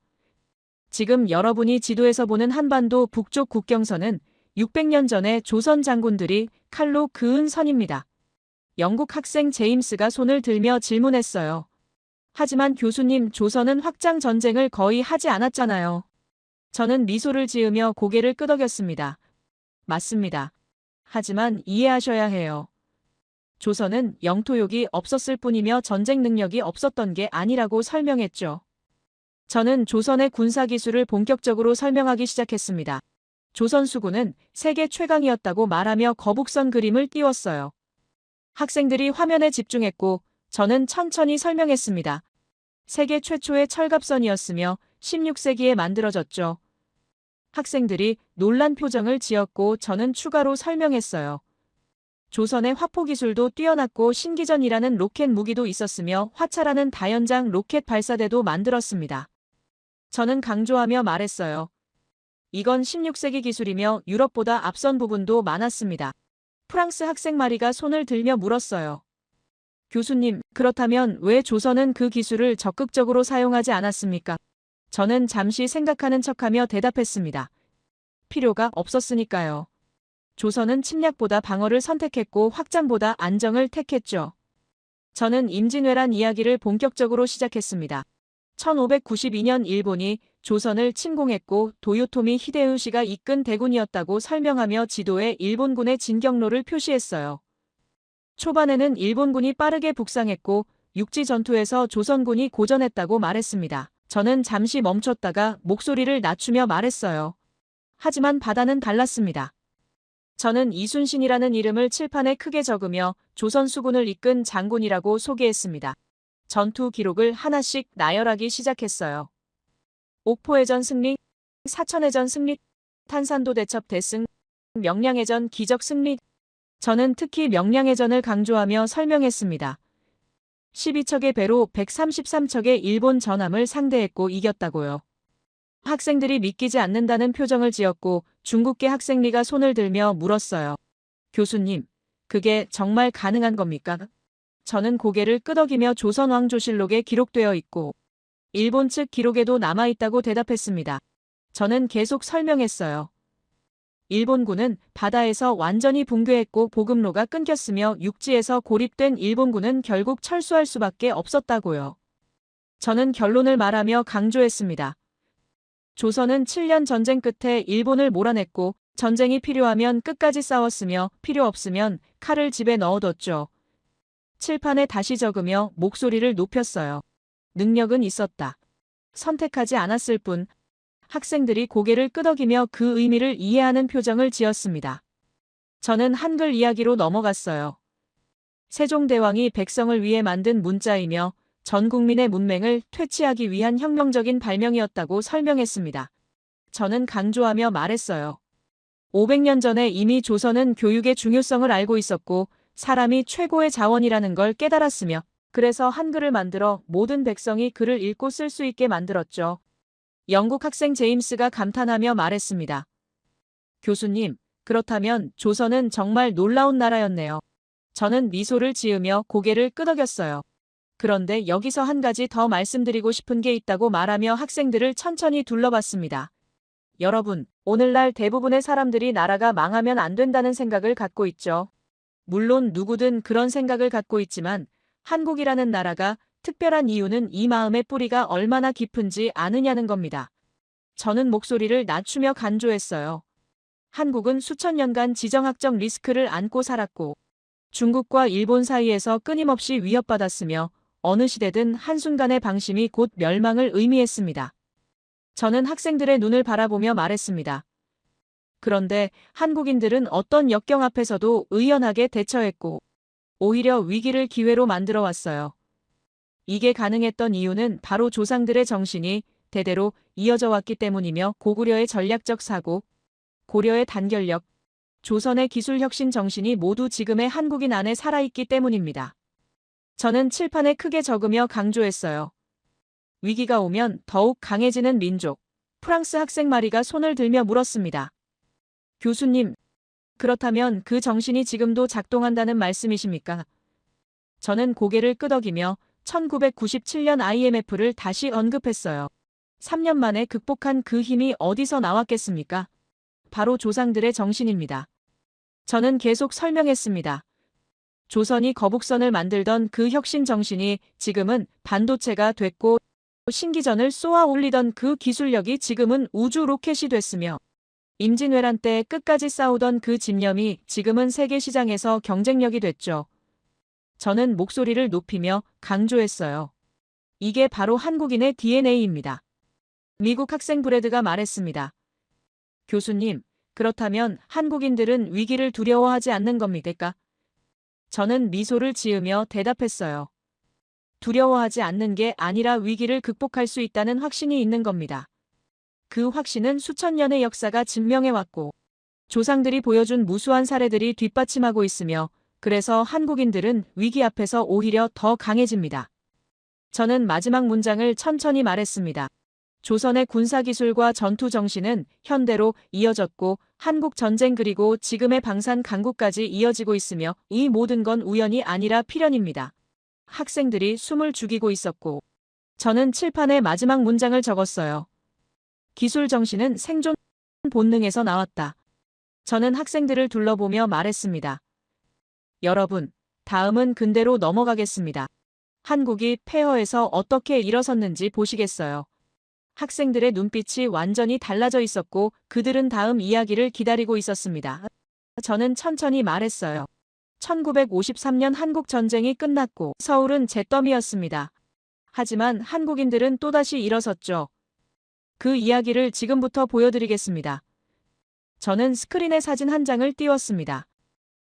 지금 여러분이 지도에서 보는 한반도 북쪽 국경선은 600년 전에 조선 장군들이 칼로 그은 선입니다. 영국 학생 제임스가 손을 들며 질문했어요. 하지만 교수님, 조선은 확장 전쟁을 거의 하지 않았잖아요. 저는 미소를 지으며 고개를 끄덕였습니다. 맞습니다. 하지만 이해하셔야 해요. 조선은 영토욕이 없었을 뿐이며 전쟁 능력이 없었던 게 아니라고 설명했죠. 저는 조선의 군사기술을 본격적으로 설명하기 시작했습니다. 조선 수군은 세계 최강이었다고 말하며 거북선 그림을 띄웠어요. 학생들이 화면에 집중했고 저는 천천히 설명했습니다. 세계 최초의 철갑선이었으며 16세기에 만들어졌죠. 학생들이 놀란 표정을 지었고 저는 추가로 설명했어요. 조선의 화포 기술도 뛰어났고 신기전이라는 로켓 무기도 있었으며 화차라는 다연장 로켓 발사대도 만들었습니다. 저는 강조하며 말했어요. 이건 16세기 기술이며 유럽보다 앞선 부분도 많았습니다. 프랑스 학생 마리가 손을 들며 물었어요. 교수님, 그렇다면 왜 조선은 그 기술을 적극적으로 사용하지 않았습니까? 저는 잠시 생각하는 척하며 대답했습니다. 필요가 없었으니까요. 조선은 침략보다 방어를 선택했고 확장보다 안정을 택했죠. 저는 임진왜란 이야기를 본격적으로 시작했습니다. 1592년 일본이 조선을 침공했고 도요토미 히데요시가 이끈 대군이었다고 설명하며 지도에 일본군의 진격로를 표시했어요. 초반에는 일본군이 빠르게 북상했고 육지 전투에서 조선군이 고전했다고 말했습니다. 저는 잠시 멈췄다가 목소리를 낮추며 말했어요. 하지만 바다는 달랐습니다. 저는 이순신이라는 이름을 칠판에 크게 적으며 조선 수군을 이끈 장군이라고 소개했습니다. 전투 기록을 하나씩 나열하기 시작했어요. 옥포해전 승리, 사천해전 승리, 탄산도 대첩 대승, 명량해전 기적 승리. 저는 특히 명량해전을 강조하며 설명했습니다. 12척의 배로 133척의 일본 전함을 상대했고 이겼다고요. 학생들이 믿기지 않는다는 표정을 지었고 중국계 학생 리가 손을 들며 물었어요. 교수님, 그게 정말 가능한 겁니까? 저는 고개를 끄덕이며 조선왕조실록에 기록되어 있고 일본 측 기록에도 남아있다고 대답했습니다. 저는 계속 설명했어요. 일본군은 바다에서 완전히 붕괴했고 보급로가 끊겼으며 육지에서 고립된 일본군은 결국 철수할 수밖에 없었다고요. 저는 결론을 말하며 강조했습니다. 조선은 7년 전쟁 끝에 일본을 몰아냈고 전쟁이 필요하면 끝까지 싸웠으며 필요 없으면 칼을 집에 넣어뒀죠. 칠판에 다시 적으며 목소리를 높였어요. 능력은 있었다. 선택하지 않았을 뿐. 학생들이 고개를 끄덕이며 그 의미를 이해하는 표정을 지었습니다. 저는 한글 이야기로 넘어갔어요. 세종대왕이 백성을 위해 만든 문자이며 전 국민의 문맹을 퇴치하기 위한 혁명적인 발명이었다고 설명했습니다. 저는 강조하며 말했어요. 500년 전에 이미 조선은 교육의 중요성을 알고 있었고 사람이 최고의 자원이라는 걸 깨달았으며 그래서 한글을 만들어 모든 백성이 글을 읽고 쓸 수 있게 만들었죠. 영국 학생 제임스가 감탄하며 말했습니다. 교수님, 그렇다면 조선은 정말 놀라운 나라였네요. 저는 미소를 지으며 고개를 끄덕였어요. 그런데 여기서 한 가지 더 말씀드리고 싶은 게 있다고 말하며 학생들을 천천히 둘러봤습니다. 여러분, 오늘날 대부분의 사람들이 나라가 망하면 안 된다는 생각을 갖고 있죠. 물론 누구든 그런 생각을 갖고 있지만 한국이라는 나라가 특별한 이유는 이 마음의 뿌리가 얼마나 깊은지 아느냐는 겁니다. 저는 목소리를 낮추며 간조했어요. 한국은 수천 년간 지정학적 리스크를 안고 살았고 중국과 일본 사이에서 끊임없이 위협받았으며 어느 시대든 한순간의 방심이 곧 멸망을 의미했습니다. 저는 학생들의 눈을 바라보며 말했습니다. 그런데 한국인들은 어떤 역경 앞에서도 의연하게 대처했고 오히려 위기를 기회로 만들어 왔어요. 이게 가능했던 이유는 바로 조상들의 정신이 대대로 이어져 왔기 때문이며 고구려의 전략적 사고, 고려의 단결력, 조선의 기술혁신 정신이 모두 지금의 한국인 안에 살아있기 때문입니다. 저는 칠판에 크게 적으며 강조했어요. 위기가 오면 더욱 강해지는 민족. 프랑스 학생 마리가 손을 들며 물었습니다. 교수님, 그렇다면 그 정신이 지금도 작동한다는 말씀이십니까? 저는 고개를 끄덕이며 1997년 IMF를 다시 언급했어요. 3년 만에 극복한 그 힘이 어디서 나왔겠습니까? 바로 조상들의 정신입니다. 저는 계속 설명했습니다. 조선이 거북선을 만들던 그 혁신 정신이 지금은 반도체가 됐고 신기전을 쏘아 올리던 그 기술력이 지금은 우주 로켓이 됐으며 임진왜란 때 끝까지 싸우던 그 집념이 지금은 세계 시장에서 경쟁력이 됐죠. 저는 목소리를 높이며 강조했어요. 이게 바로 한국인의 DNA입니다. 미국 학생 브래드가 말했습니다. 교수님, 그렇다면 한국인들은 위기를 두려워하지 않는 겁니까? 저는 미소를 지으며 대답했어요. 두려워하지 않는 게 아니라 위기를 극복할 수 있다는 확신이 있는 겁니다. 그 확신은 수천 년의 역사가 증명해왔고 조상들이 보여준 무수한 사례들이 뒷받침하고 있으며 그래서 한국인들은 위기 앞에서 오히려 더 강해집니다. 저는 마지막 문장을 천천히 말했습니다. 조선의 군사기술과 전투정신은 현대로 이어졌고 한국 전쟁 그리고 지금의 방산 강국까지 이어지고 있으며 이 모든 건 우연이 아니라 필연입니다. 학생들이 숨을 죽이고 있었고 저는 칠판에 마지막 문장을 적었어요. 기술 정신은 생존 본능에서 나왔다. 저는 학생들을 둘러보며 말했습니다. 여러분, 다음은 근대로 넘어가겠습니다. 한국이 폐허에서 어떻게 일어섰는지 보시겠어요. 학생들의 눈빛이 완전히 달라져 있었고 그들은 다음 이야기를 기다리고 있었습니다. 저는 천천히 말했어요. 1953년 한국 전쟁이 끝났고 서울은 잿더미였습니다. 하지만 한국인들은 또다시 일어섰죠. 그 이야기를 지금부터 보여드리겠습니다. 저는 스크린에 사진 한 장을 띄웠습니다.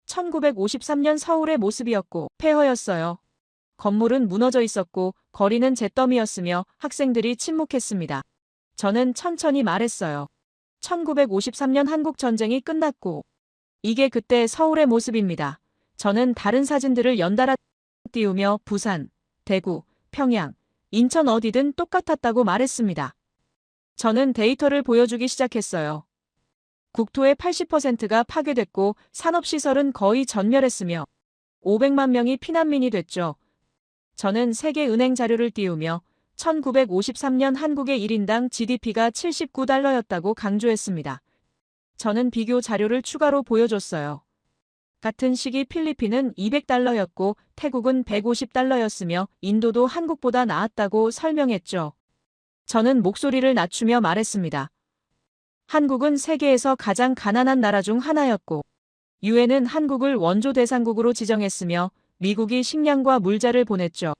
1953년 서울의 모습이었고 폐허였어요. 건물은 무너져 있었고 거리는 잿더미였으며 학생들이 침묵했습니다. 저는 천천히 말했어요. 1953년 한국 전쟁이 끝났고 이게 그때 서울의 모습입니다. 저는 다른 사진들을 연달아 띄우며 부산, 대구, 평양, 인천 어디든 똑같았다고 말했습니다. 저는 데이터를 보여주기 시작했어요. 국토의 80%가 파괴됐고 산업시설은 거의 전멸했으며 500만 명이 피난민이 됐죠. 저는 세계은행 자료를 띄우며 1953년 한국의 1인당 GDP가 79달러였다고 강조했습니다. 저는 비교 자료를 추가로 보여줬어요. 같은 시기 필리핀은 200달러였고 태국은 150달러였으며 인도도 한국보다 나았다고 설명했죠. 저는 목소리를 낮추며 말했습니다. 한국은 세계에서 가장 가난한 나라 중 하나였고 유엔은 한국을 원조 대상국으로 지정했으며 미국이 식량과 물자를 보냈죠.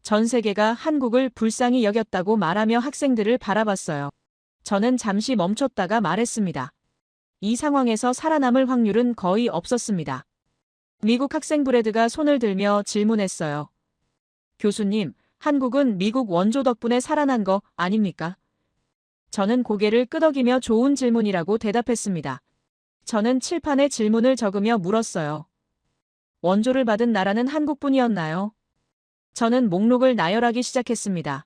전 세계가 한국을 불쌍히 여겼다고 말하며 학생들을 바라봤어요. 저는 잠시 멈췄다가 말했습니다. 이 상황에서 살아남을 확률은 거의 없었습니다. 미국 학생 브래드가 손을 들며 질문했어요. 교수님, 한국은 미국 원조 덕분에 살아난 거 아닙니까? 저는 고개를 끄덕이며 좋은 질문이라고 대답했습니다. 저는 칠판에 질문을 적으며 물었어요. 원조를 받은 나라는 한국뿐이었나요? 저는 목록을 나열하기 시작했습니다.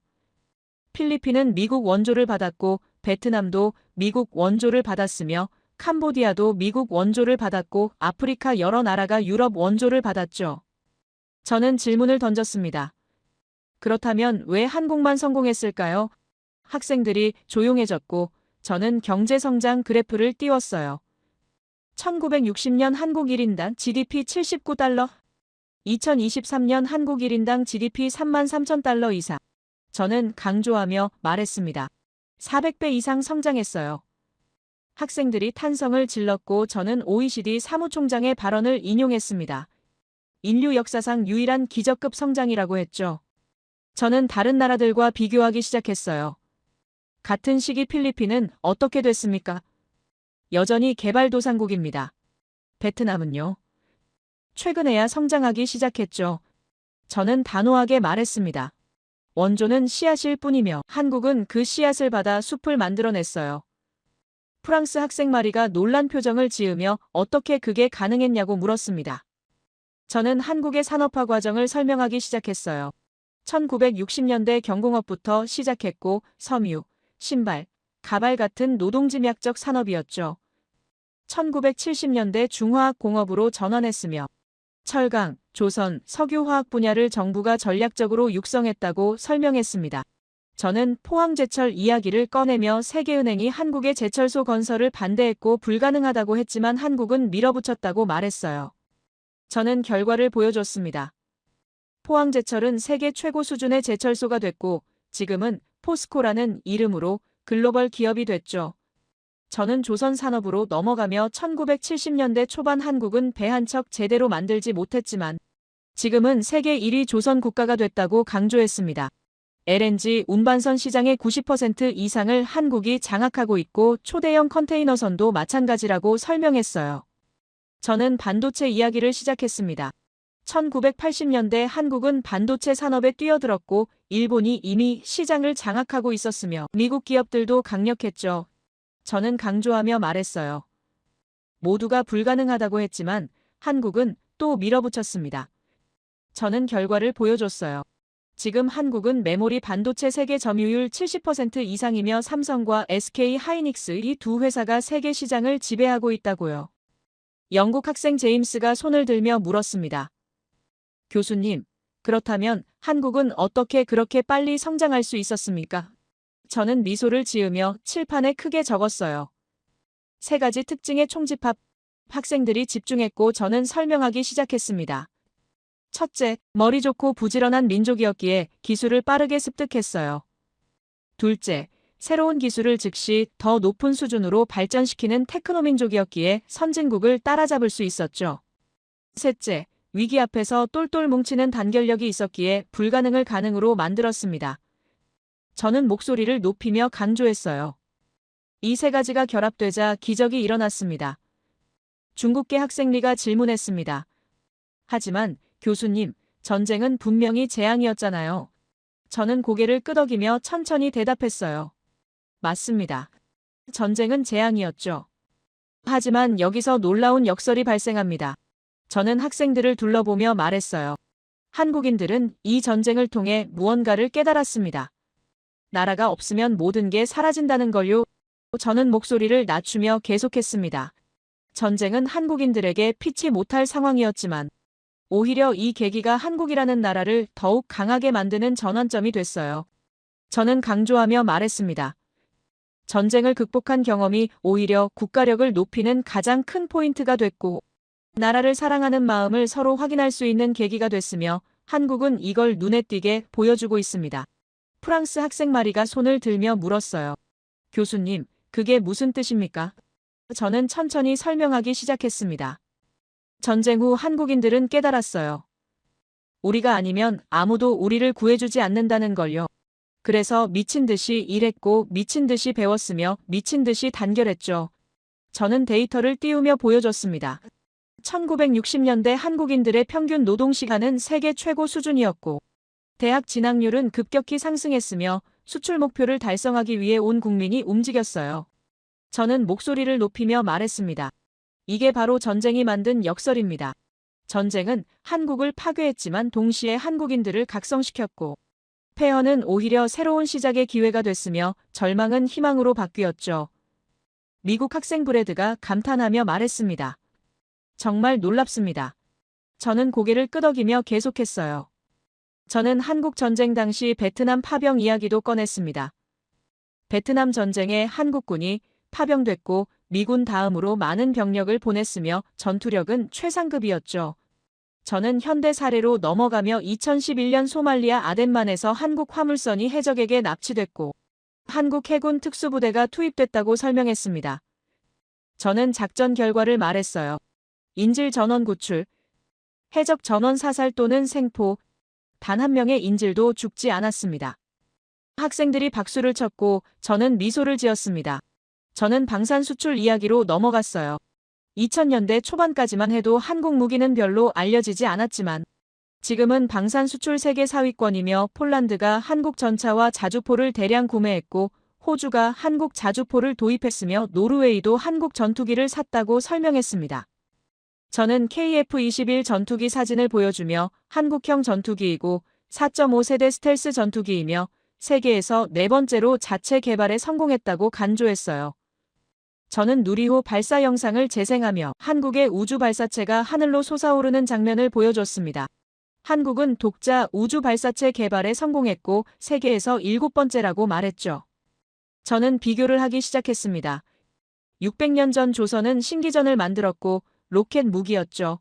필리핀은 미국 원조를 받았고 베트남도 미국 원조를 받았으며 캄보디아도 미국 원조를 받았고 아프리카 여러 나라가 유럽 원조를 받았죠. 저는 질문을 던졌습니다. 그렇다면 왜 한국만 성공했을까요? 학생들이 조용해졌고 저는 경제성장 그래프를 띄웠어요. 1960년 한국 1인당 GDP 79달러, 2023년 한국 1인당 GDP 33,000달러 이상. 저는 강조하며 말했습니다. 400배 이상 성장했어요. 학생들이 탄성을 질렀고 저는 OECD 사무총장의 발언을 인용했습니다. 인류 역사상 유일한 기적급 성장이라고 했죠. 저는 다른 나라들과 비교하기 시작했어요. 같은 시기 필리핀은 어떻게 됐습니까? 여전히 개발도상국입니다. 베트남은요? 최근에야 성장하기 시작했죠. 저는 단호하게 말했습니다. 원조는 씨앗일 뿐이며 한국은 그 씨앗을 받아 숲을 만들어냈어요. 프랑스 학생 마리가 놀란 표정을 지으며 어떻게 그게 가능했냐고 물었습니다. 저는 한국의 산업화 과정을 설명하기 시작했어요. 1960년대 경공업부터 시작했고 섬유, 신발, 가발 같은 노동집약적 산업이었죠. 1970년대 중화학공업으로 전환했으며 철강, 조선, 석유화학 분야를 정부가 전략적으로 육성했다고 설명했습니다. 저는 포항제철 이야기를 꺼내며 세계은행이 한국의 제철소 건설을 반대했고 불가능하다고 했지만 한국은 밀어붙였다고 말했어요. 저는 결과를 보여줬습니다. 포항제철은 세계 최고 수준의 제철소가 됐고 지금은 포스코라는 이름으로 글로벌 기업이 됐죠. 저는 조선 산업으로 넘어가며 1970년대 초반 한국은 배 한 척 제대로 만들지 못했지만 지금은 세계 1위 조선 국가가 됐다고 강조했습니다. LNG 운반선 시장의 90% 이상을 한국이 장악하고 있고 초대형 컨테이너선도 마찬가지라고 설명했어요. 저는 반도체 이야기를 시작했습니다. 1980년대 한국은 반도체 산업에 뛰어들었고 일본이 이미 시장을 장악하고 있었으며 미국 기업들도 강력했죠. 저는 강조하며 말했어요. 모두가 불가능하다고 했지만 한국은 또 밀어붙였습니다. 저는 결과를 보여줬어요. 지금 한국은 메모리 반도체 세계 점유율 70% 이상이며 삼성과 SK 하이닉스 이 두 회사가 세계 시장을 지배하고 있다고요. 영국 학생 제임스가 손을 들며 물었습니다. 교수님, 그렇다면 한국은 어떻게 그렇게 빨리 성장할 수 있었습니까? 저는 미소를 지으며 칠판에 크게 적었어요. 세 가지 특징의 총집합. 학생들이 집중했고 저는 설명하기 시작했습니다. 첫째, 머리 좋고 부지런한 민족이었기에 기술을 빠르게 습득했어요. 둘째, 새로운 기술을 즉시 더 높은 수준으로 발전시키는 테크노민족이었기에 선진국을 따라잡을 수 있었죠. 셋째, 위기 앞에서 똘똘 뭉치는 단결력이 있었기에 불가능을 가능으로 만들었습니다. 저는 목소리를 높이며 강조했어요. 이 세 가지가 결합되자 기적이 일어났습니다. 중국계 학생 리가 질문했습니다. 하지만 교수님, 전쟁은 분명히 재앙이었잖아요. 저는 고개를 끄덕이며 천천히 대답했어요. 맞습니다. 전쟁은 재앙이었죠. 하지만 여기서 놀라운 역설이 발생합니다. 저는 학생들을 둘러보며 말했어요. 한국인들은 이 전쟁을 통해 무언가를 깨달았습니다. 나라가 없으면 모든 게 사라진다는 걸요. 저는 목소리를 낮추며 계속했습니다. 전쟁은 한국인들에게 피치 못할 상황이었지만 오히려 이 계기가 한국이라는 나라를 더욱 강하게 만드는 전환점이 됐어요. 저는 강조하며 말했습니다. 전쟁을 극복한 경험이 오히려 국가력을 높이는 가장 큰 포인트가 됐고 나라를 사랑하는 마음을 서로 확인할 수 있는 계기가 됐으며 한국은 이걸 눈에 띄게 보여주고 있습니다. 프랑스 학생 마리가 손을 들며 물었어요. 교수님, 그게 무슨 뜻입니까? 저는 천천히 설명하기 시작했습니다. 전쟁 후 한국인들은 깨달았어요. 우리가 아니면 아무도 우리를 구해주지 않는다는 걸요. 그래서 미친 듯이 일했고 미친 듯이 배웠으며 미친 듯이 단결했죠. 저는 데이터를 띄우며 보여줬습니다. 1960년대 한국인들의 평균 노동시간은 세계 최고 수준이었고 대학 진학률은 급격히 상승했으며 수출 목표를 달성하기 위해 온 국민이 움직였어요. 저는 목소리를 높이며 말했습니다. 이게 바로 전쟁이 만든 역설입니다. 전쟁은 한국을 파괴했지만 동시에 한국인들을 각성시켰고 폐허는 오히려 새로운 시작의 기회가 됐으며 절망은 희망으로 바뀌었죠. 미국 학생 브래드가 감탄하며 말했습니다. 정말 놀랍습니다. 저는 고개를 끄덕이며 계속했어요. 저는 한국 전쟁 당시 베트남 파병 이야기도 꺼냈습니다. 베트남 전쟁에 한국군이 파병됐고 미군 다음으로 많은 병력을 보냈으며 전투력은 최상급이었죠. 저는 현대 사례로 넘어가며 2011년 소말리아 아덴만에서 한국 화물선이 해적에게 납치됐고 한국 해군 특수부대가 투입됐다고 설명했습니다. 저는 작전 결과를 말했어요. 인질 전원 구출, 해적 전원 사살 또는 생포, 단 한 명의 인질도 죽지 않았습니다. 학생들이 박수를 쳤고 저는 미소를 지었습니다. 저는 방산 수출 이야기로 넘어갔어요. 2000년대 초반까지만 해도 한국 무기는 별로 알려지지 않았지만 지금은 방산 수출 세계 4위권이며 폴란드가 한국 전차와 자주포를 대량 구매했고 호주가 한국 자주포를 도입했으며 노르웨이도 한국 전투기를 샀다고 설명했습니다. 저는 KF-21 전투기 사진을 보여주며 한국형 전투기이고 4.5세대 스텔스 전투기이며 세계에서 네 번째로 자체 개발에 성공했다고 간조했어요. 저는 누리호 발사 영상을 재생하며 한국의 우주 발사체가 하늘로 솟아오르는 장면을 보여줬습니다. 한국은 독자 우주 발사체 개발에 성공했고 세계에서 7번째라고 말했죠. 저는 비교를 하기 시작했습니다. 600년 전 조선은 신기전을 만들었고 로켓 무기였죠.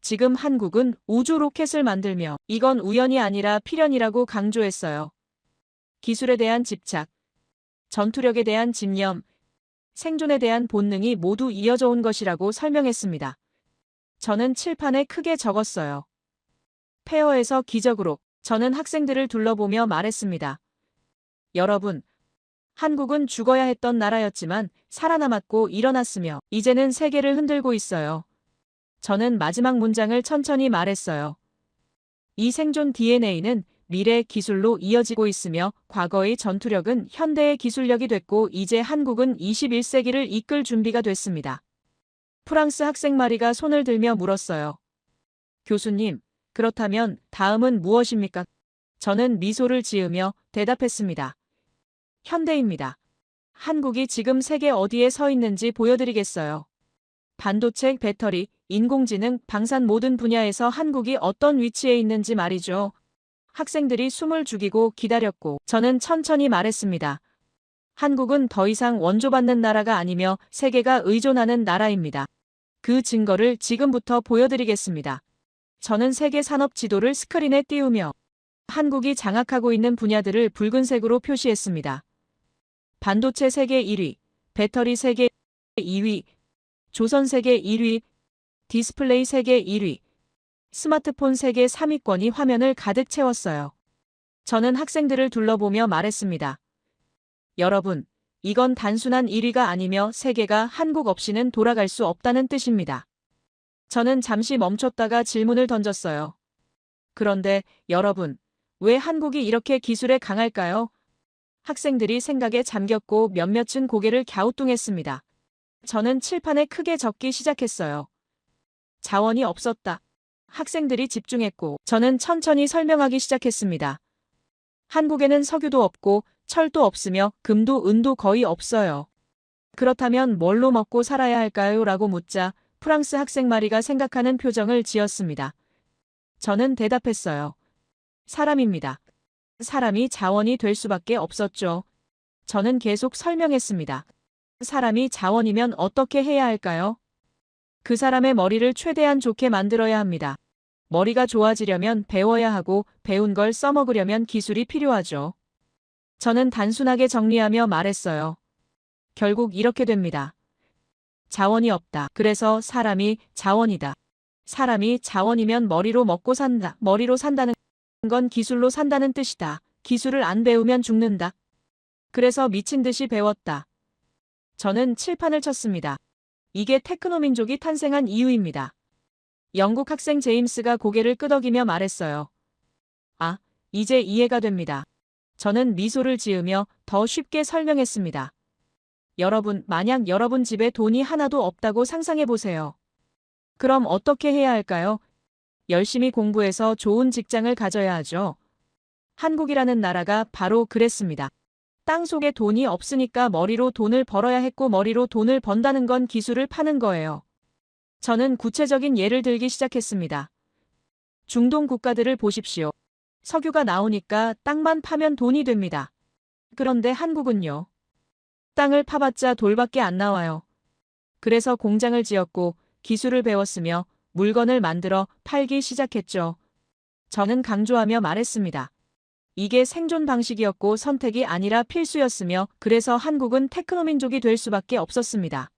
지금 한국은 우주 로켓을 만들며 이건 우연이 아니라 필연이라고 강조했어요. 기술에 대한 집착, 전투력에 대한 집념, 생존에 대한 본능이 모두 이어져 온 것이라고 설명했습니다. 저는 칠판에 크게 적었어요. 폐허에서 기적으로. 저는 학생들을 둘러보며 말했습니다. 여러분, 한국은 죽어야 했던 나라였지만 살아남았고 일어났으며 이제는 세계를 흔들고 있어요. 저는 마지막 문장을 천천히 말했어요. 이 생존 DNA는 미래 기술로 이어지고 있으며 과거의 전투력은 현대의 기술력이 됐고 이제 한국은 21세기를 이끌 준비가 됐습니다. 프랑스 학생 마리가 손을 들며 물었어요. 교수님, 그렇다면 다음은 무엇입니까? 저는 미소를 지으며 대답했습니다. 현대입니다. 한국이 지금 세계 어디에 서 있는지 보여드리겠어요. 반도체, 배터리, 인공지능, 방산 모든 분야에서 한국이 어떤 위치에 있는지 말이죠. 학생들이 숨을 죽이고 기다렸고 저는 천천히 말했습니다. 한국은 더 이상 원조받는 나라가 아니며 세계가 의존하는 나라입니다. 그 증거를 지금부터 보여드리겠습니다. 저는 세계 산업 지도를 스크린에 띄우며 한국이 장악하고 있는 분야들을 붉은색으로 표시했습니다. 반도체 세계 1위, 배터리 세계 2위, 조선 세계 1위, 디스플레이 세계 1위, 스마트폰 세계 3위권이 화면을 가득 채웠어요. 저는 학생들을 둘러보며 말했습니다. 여러분, 이건 단순한 1위가 아니며 세계가 한국 없이는 돌아갈 수 없다는 뜻입니다. 저는 잠시 멈췄다가 질문을 던졌어요. 그런데 여러분, 왜 한국이 이렇게 기술에 강할까요? 학생들이 생각에 잠겼고 몇몇은 고개를 갸우뚱했습니다. 저는 칠판에 크게 적기 시작했어요. 자원이 없었다. 학생들이 집중했고 저는 천천히 설명하기 시작했습니다. 한국에는 석유도 없고 철도 없으며 금도 은도 거의 없어요. 그렇다면 뭘로 먹고 살아야 할까요? 라고 묻자 프랑스 학생 마리가 생각하는 표정을 지었습니다. 저는 대답했어요. 사람입니다. 사람이 자원이 될 수밖에 없었죠. 저는 계속 설명했습니다. 사람이 자원이면 어떻게 해야 할까요? 그 사람의 머리를 최대한 좋게 만들어야 합니다. 머리가 좋아지려면 배워야 하고 배운 걸 써먹으려면 기술이 필요하죠. 저는 단순하게 정리하며 말했어요. 결국 이렇게 됩니다. 자원이 없다. 그래서 사람이 자원이다. 사람이 자원이면 머리로 먹고 산다. 머리로 산다는 건 기술로 산다는 뜻이다. 기술을 안 배우면 죽는다. 그래서 미친 듯이 배웠다. 저는 칠판을 쳤습니다. 이게 테크노민족이 탄생한 이유입니다. 영국 학생 제임스가 고개를 끄덕이며 말했어요. 아, 이제 이해가 됩니다. 저는 미소를 지으며 더 쉽게 설명했습니다. 여러분, 만약 여러분 집에 돈이 하나도 없다고 상상해 보세요. 그럼 어떻게 해야 할까요? 열심히 공부해서 좋은 직장을 가져야 하죠. 한국이라는 나라가 바로 그랬습니다. 땅속에 돈이 없으니까 머리로 돈을 벌어야 했고 머리로 돈을 번다는 건 기술을 파는 거예요. 저는 구체적인 예를 들기 시작했습니다. 중동 국가들을 보십시오. 석유가 나오니까 땅만 파면 돈이 됩니다. 그런데 한국은요. 땅을 파봤자 돌밖에 안 나와요. 그래서 공장을 지었고 기술을 배웠으며 물건을 만들어 팔기 시작했죠. 저는 강조하며 말했습니다. 이게 생존 방식이었고 선택이 아니라 필수였으며 그래서 한국은 테크노민족이 될 수밖에 없었습니다.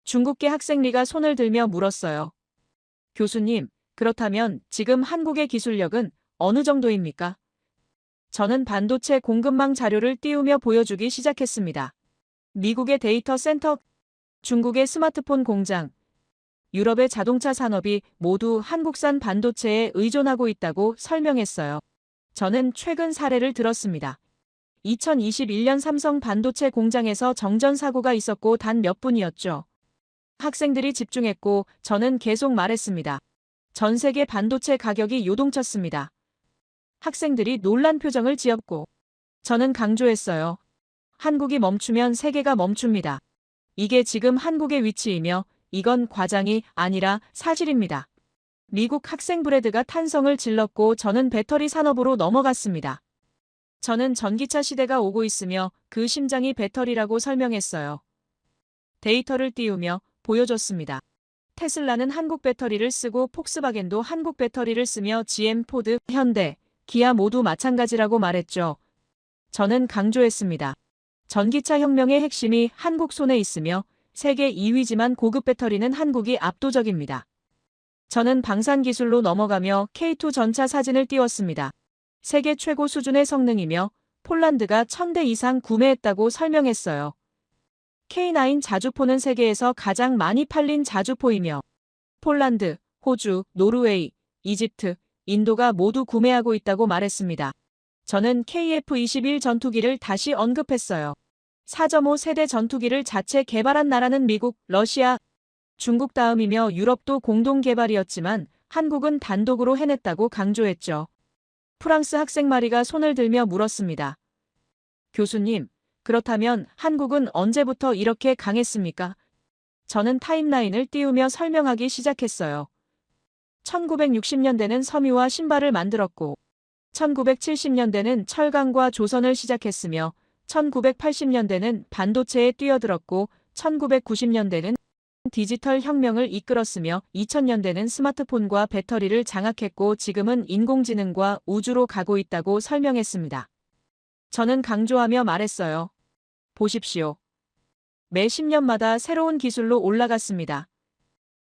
중국계 학생 리가 손을 들며 물었어요. 교수님, 그렇다면 지금 한국의 기술력은 어느 정도입니까? 저는 반도체 공급망 자료를 띄우며 보여주기 시작했습니다. 미국의 데이터 센터, 중국의 스마트폰 공장, 유럽의 자동차 산업이 모두 한국산 반도체에 의존하고 있다고 설명했어요. 저는 최근 사례를 들었습니다. 2021년 삼성 반도체 공장에서 정전 사고가 있었고 단 몇 분이었죠. 학생들이 집중했고 저는 계속 말했습니다. 전 세계 반도체 가격이 요동쳤습니다. 학생들이 놀란 표정을 지었고 저는 강조했어요. 한국이 멈추면 세계가 멈춥니다. 이게 지금 한국의 위치이며 이건 과장이 아니라 사실입니다. 미국 학생 브래드가 탄성을 질렀고 저는 배터리 산업으로 넘어갔습니다. 저는 전기차 시대가 오고 있으며 그 심장이 배터리라고 설명했어요. 데이터를 띄우며 보여줬습니다. 테슬라는 한국 배터리를 쓰고 폭스바겐도 한국 배터리를 쓰며 GM, 포드, 현대, 기아 모두 마찬가지라고 말했죠. 저는 강조했습니다. 전기차 혁명의 핵심이 한국 손에 있으며 세계 2위지만 고급 배터리는 한국이 압도적입니다. 저는 방산 기술로 넘어가며 K2 전차 사진을 띄웠습니다. 세계 최고 수준의 성능이며 폴란드가 1000대 이상 구매했다고 설명했어요. K9 자주포는 세계에서 가장 많이 팔린 자주포이며 폴란드, 호주, 노르웨이, 이집트, 인도가 모두 구매하고 있다고 말했습니다. 저는 KF-21 전투기를 다시 언급했어요. 4.5 세대 전투기를 자체 개발한 나라는 미국, 러시아, 중국 다음이며 유럽도 공동 개발이었지만 한국은 단독으로 해냈다고 강조했죠. 프랑스 학생 마리가 손을 들며 물었습니다. 교수님, 그렇다면 한국은 언제부터 이렇게 강했습니까? 저는 타임라인을 띄우며 설명하기 시작했어요. 1960년대는 섬유와 신발을 만들었고 1970년대는 철강과 조선을 시작했으며 1980년대는 반도체에 뛰어들었고 1990년대는 디지털 혁명을 이끌었으며 2000년대는 스마트폰과 배터리를 장악했고 지금은 인공지능과 우주로 가고 있다고 설명했습니다. 저는 강조하며 말했어요. 보십시오. 매 10년마다 새로운 기술로 올라갔습니다.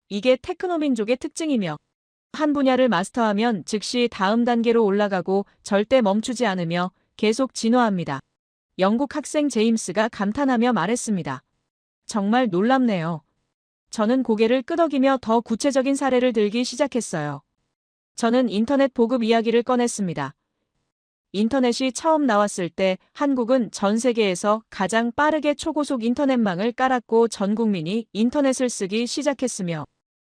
이게 테크노민족의 특징이며 한 분야를 마스터하면 즉시 다음 단계로 올라가고 절대 멈추지 않으며 계속 진화합니다. 영국 학생 제임스가 감탄하며 말했습니다. 정말 놀랍네요. 저는 고개를 끄덕이며 더 구체적인 사례를 들기 시작했어요. 저는 인터넷 보급 이야기를 꺼냈습니다. 인터넷이 처음 나왔을 때 한국은 전 세계에서 가장 빠르게 초고속 인터넷망을 깔았고 전 국민이 인터넷을 쓰기 시작했으며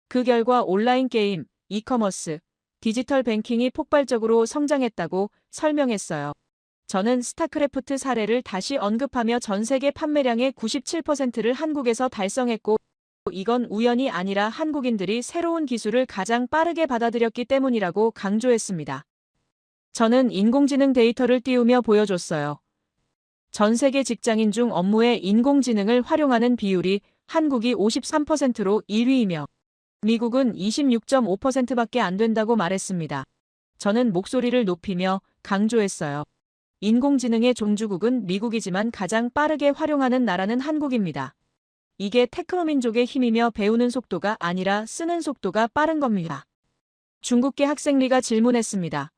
그 결과 온라인 게임, 이커머스, 디지털 뱅킹이 폭발적으로 성장했다고 설명했어요. 저는 스타크래프트 사례를 다시 언급하며 전 세계 판매량의 97%를 한국에서 달성했고 이건 우연이 아니라 한국인들이 새로운 기술을 가장 빠르게 받아들였기 때문이라고 강조했습니다. 저는 인공지능 데이터를 띄우며 보여줬어요. 전 세계 직장인 중 업무에 인공지능을 활용하는 비율이 한국이 53%로 1위이며 미국은 26.5%밖에 안 된다고 말했습니다. 저는 목소리를 높이며 강조했어요. 인공지능의 종주국은 미국이지만 가장 빠르게 활용하는 나라는 한국입니다. 이게 테크노민족의 힘이며 배우는 속도가 아니라 쓰는 속도가 빠른 겁니다. 중국계 학생 리가 질문했습니다.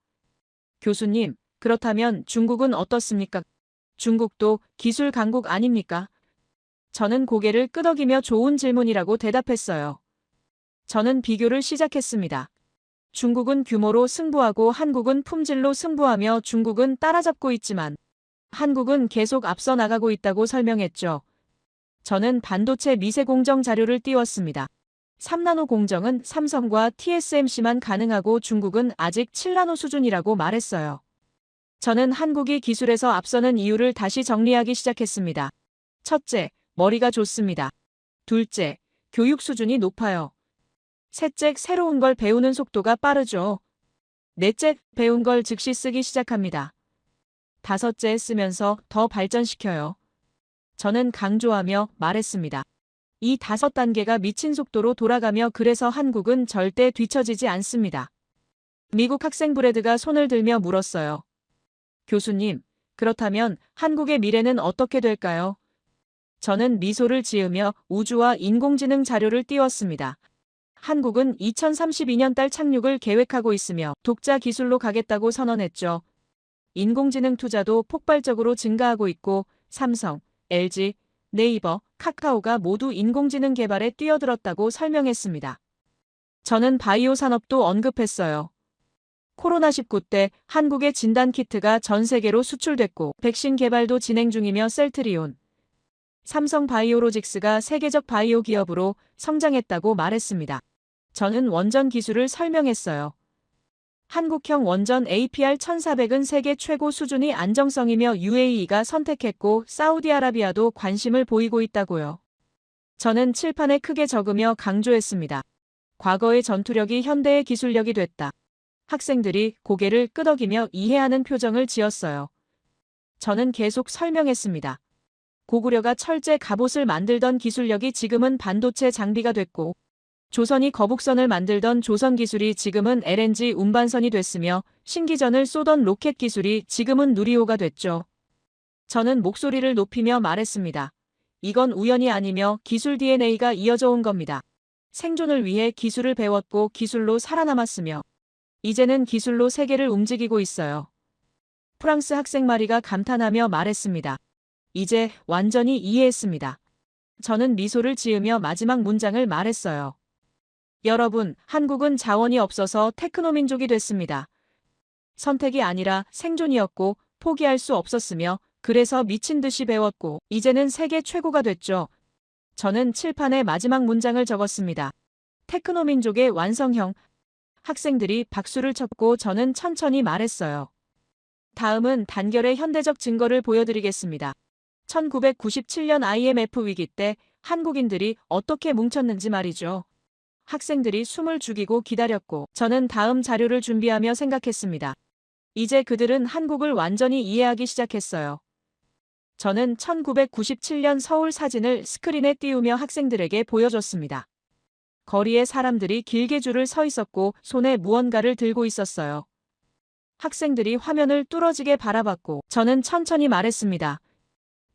교수님, 그렇다면 중국은 어떻습니까? 중국도 기술 강국 아닙니까? 저는 고개를 끄덕이며 좋은 질문이라고 대답했어요. 저는 비교를 시작했습니다. 중국은 규모로 승부하고 한국은 품질로 승부하며 중국은 따라잡고 있지만 한국은 계속 앞서 나가고 있다고 설명했죠. 저는 반도체 미세 공정 자료를 띄웠습니다. 3나노 공정은 삼성과 TSMC만 가능하고 중국은 아직 7나노 수준이라고 말했어요. 저는 한국이 기술에서 앞서는 이유를 다시 정리하기 시작했습니다. 첫째, 머리가 좋습니다. 둘째, 교육 수준이 높아요. 셋째, 새로운 걸 배우는 속도가 빠르죠. 넷째, 배운 걸 즉시 쓰기 시작합니다. 다섯째, 쓰면서 더 발전시켜요. 저는 강조하며 말했습니다. 이 5단계가 미친 속도로 돌아가며 그래서 한국은 절대 뒤처지지 않습니다. 미국 학생 브래드가 손을 들며 물었어요. 교수님, 그렇다면 한국의 미래는 어떻게 될까요? 저는 미소를 지으며 우주와 인공지능 자료를 띄웠습니다. 한국은 2032년 달 착륙을 계획하고 있으며 독자 기술로 가겠다고 선언했죠. 인공지능 투자도 폭발적으로 증가하고 있고 삼성, LG, 네이버, 카카오가 모두 인공지능 개발에 뛰어들었다고 설명했습니다. 저는 바이오 산업도 언급했어요. 코로나19 때 한국의 진단키트가 전 세계로 수출됐고 백신 개발도 진행 중이며 셀트리온, 삼성 바이오로직스가 세계적 바이오 기업으로 성장했다고 말했습니다. 저는 원전 기술을 설명했어요. 한국형 원전 APR-1400은 세계 최고 수준이 안정성이며 UAE가 선택했고 사우디아라비아도 관심을 보이고 있다고요. 저는 칠판에 크게 적으며 강조했습니다. 과거의 전투력이 현대의 기술력이 됐다. 학생들이 고개를 끄덕이며 이해하는 표정을 지었어요. 저는 계속 설명했습니다. 고구려가 철제 갑옷을 만들던 기술력이 지금은 반도체 장비가 됐고 조선이 거북선을 만들던 조선 기술이 지금은 LNG 운반선이 됐으며 신기전을 쏘던 로켓 기술이 지금은 누리호가 됐죠. 저는 목소리를 높이며 말했습니다. 이건 우연이 아니며 기술 DNA가 이어져 온 겁니다. 생존을 위해 기술을 배웠고 기술로 살아남았으며 이제는 기술로 세계를 움직이고 있어요. 프랑스 학생 마리가 감탄하며 말했습니다. 이제 완전히 이해했습니다. 저는 미소를 지으며 마지막 문장을 말했어요. 여러분, 한국은 자원이 없어서 테크노민족이 됐습니다. 선택이 아니라 생존이었고 포기할 수 없었으며 그래서 미친 듯이 배웠고 이제는 세계 최고가 됐죠. 저는 칠판에 마지막 문장을 적었습니다. 테크노민족의 완성형. 학생들이 박수를 쳤고 저는 천천히 말했어요. 다음은 단결의 현대적 증거를 보여드리겠습니다. 1997년 IMF 위기 때 한국인들이 어떻게 뭉쳤는지 말이죠. 학생들이 숨을 죽이고 기다렸고 저는 다음 자료를 준비하며 생각했습니다. 이제 그들은 한국을 완전히 이해하기 시작했어요. 저는 1997년 서울 사진을 스크린에 띄우며 학생들에게 보여줬습니다. 거리에 사람들이 길게 줄을 서 있었고 손에 무언가를 들고 있었어요. 학생들이 화면을 뚫어지게 바라봤고 저는 천천히 말했습니다.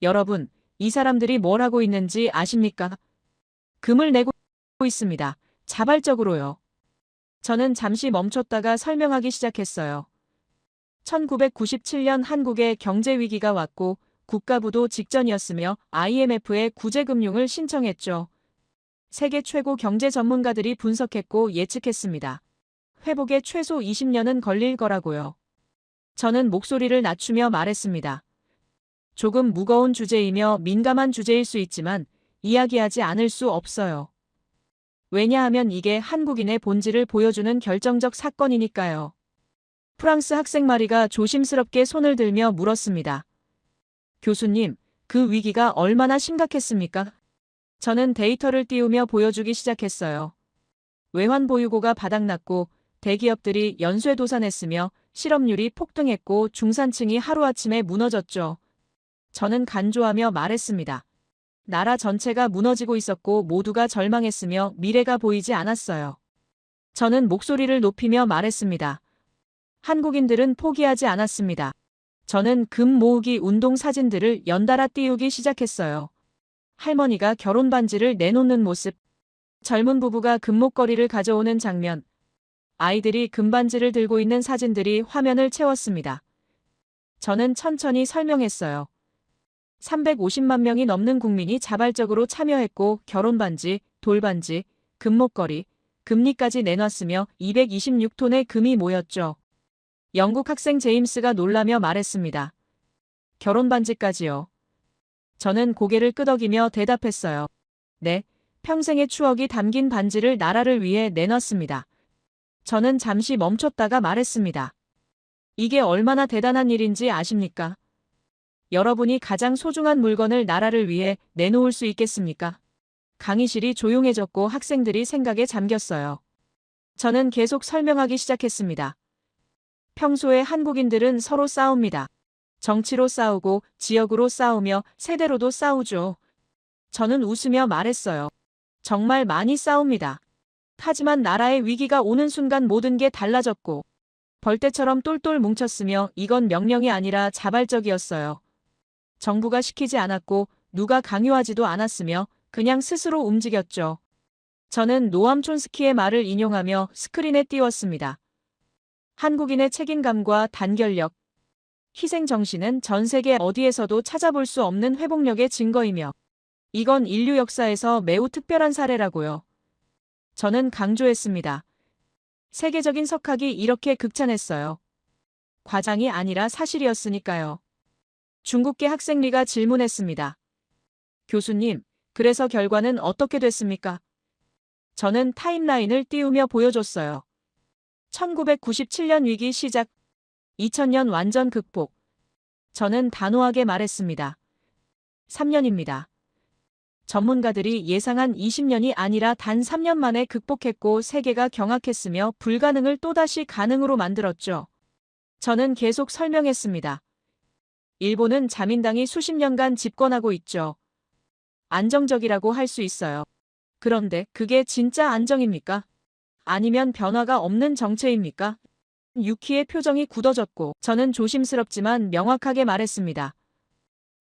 여러분, 이 사람들이 뭘 하고 있는지 아십니까? 금을 내고 있습니다. 자발적으로요. 저는 잠시 멈췄다가 설명하기 시작했어요. 1997년 한국에 경제 위기가 왔고 국가부도 직전이었으며 IMF에 구제금융을 신청했죠. 세계 최고 경제 전문가들이 분석했고 예측했습니다. 회복에 최소 20년은 걸릴 거라고요. 저는 목소리를 낮추며 말했습니다. 조금 무거운 주제이며 민감한 주제일 수 있지만 이야기하지 않을 수 없어요. 왜냐하면 이게 한국인의 본질을 보여주는 결정적 사건이니까요. 프랑스 학생 마리가 조심스럽게 손을 들며 물었습니다. 교수님, 그 위기가 얼마나 심각했습니까? 저는 데이터를 띄우며 보여주기 시작했어요. 외환 보유고가 바닥났고 대기업들이 연쇄도산했으며 실업률이 폭등했고 중산층이 하루아침에 무너졌죠. 저는 간조하며 말했습니다. 나라 전체가 무너지고 있었고 모두가 절망했으며 미래가 보이지 않았어요. 저는 목소리를 높이며 말했습니다. 한국인들은 포기하지 않았습니다. 저는 금 모으기 운동 사진들을 연달아 띄우기 시작했어요. 할머니가 결혼 반지를 내놓는 모습, 젊은 부부가 금목걸이를 가져오는 장면, 아이들이 금반지를 들고 있는 사진들이 화면을 채웠습니다. 저는 천천히 설명했어요. 350만 명이 넘는 국민이 자발적으로 참여했고 결혼반지, 돌반지, 금목걸이, 금리까지 내놨으며 226톤의 금이 모였죠. 영국 학생 제임스가 놀라며 말했습니다. 결혼반지까지요. 저는 고개를 끄덕이며 대답했어요. 네, 평생의 추억이 담긴 반지를 나라를 위해 내놨습니다. 저는 잠시 멈췄다가 말했습니다. 이게 얼마나 대단한 일인지 아십니까? 여러분이 가장 소중한 물건을 나라를 위해 내놓을 수 있겠습니까? 강의실이 조용해졌고 학생들이 생각에 잠겼어요. 저는 계속 설명하기 시작했습니다. 평소에 한국인들은 서로 싸웁니다. 정치로 싸우고 지역으로 싸우며 세대로도 싸우죠. 저는 웃으며 말했어요. 정말 많이 싸웁니다. 하지만 나라의 위기가 오는 순간 모든 게 달라졌고 벌떼처럼 똘똘 뭉쳤으며 이건 명령이 아니라 자발적이었어요. 정부가 시키지 않았고 누가 강요하지도 않았으며 그냥 스스로 움직였죠. 저는 노암 촌스키의 말을 인용하며 스크린에 띄웠습니다. 한국인의 책임감과 단결력, 희생정신은 전 세계 어디에서도 찾아볼 수 없는 회복력의 증거이며 이건 인류 역사에서 매우 특별한 사례라고요. 저는 강조했습니다. 세계적인 석학이 이렇게 극찬했어요. 과장이 아니라 사실이었으니까요. 중국계 학생 리가 질문했습니다. 교수님, 그래서 결과는 어떻게 됐습니까? 저는 타임라인을 띄우며 보여줬어요. 1997년 위기 시작, 2000년 완전 극복. 저는 단호하게 말했습니다. 3년입니다. 전문가들이 예상한 20년이 아니라 단 3년 만에 극복했고 세계가 경악했으며 불가능을 또다시 가능으로 만들었죠. 저는 계속 설명했습니다. 일본은 자민당이 수십 년간 집권하고 있죠. 안정적이라고 할 수 있어요. 그런데 그게 진짜 안정입니까? 아니면 변화가 없는 정체입니까? 유키의 표정이 굳어졌고 저는 조심스럽지만 명확하게 말했습니다.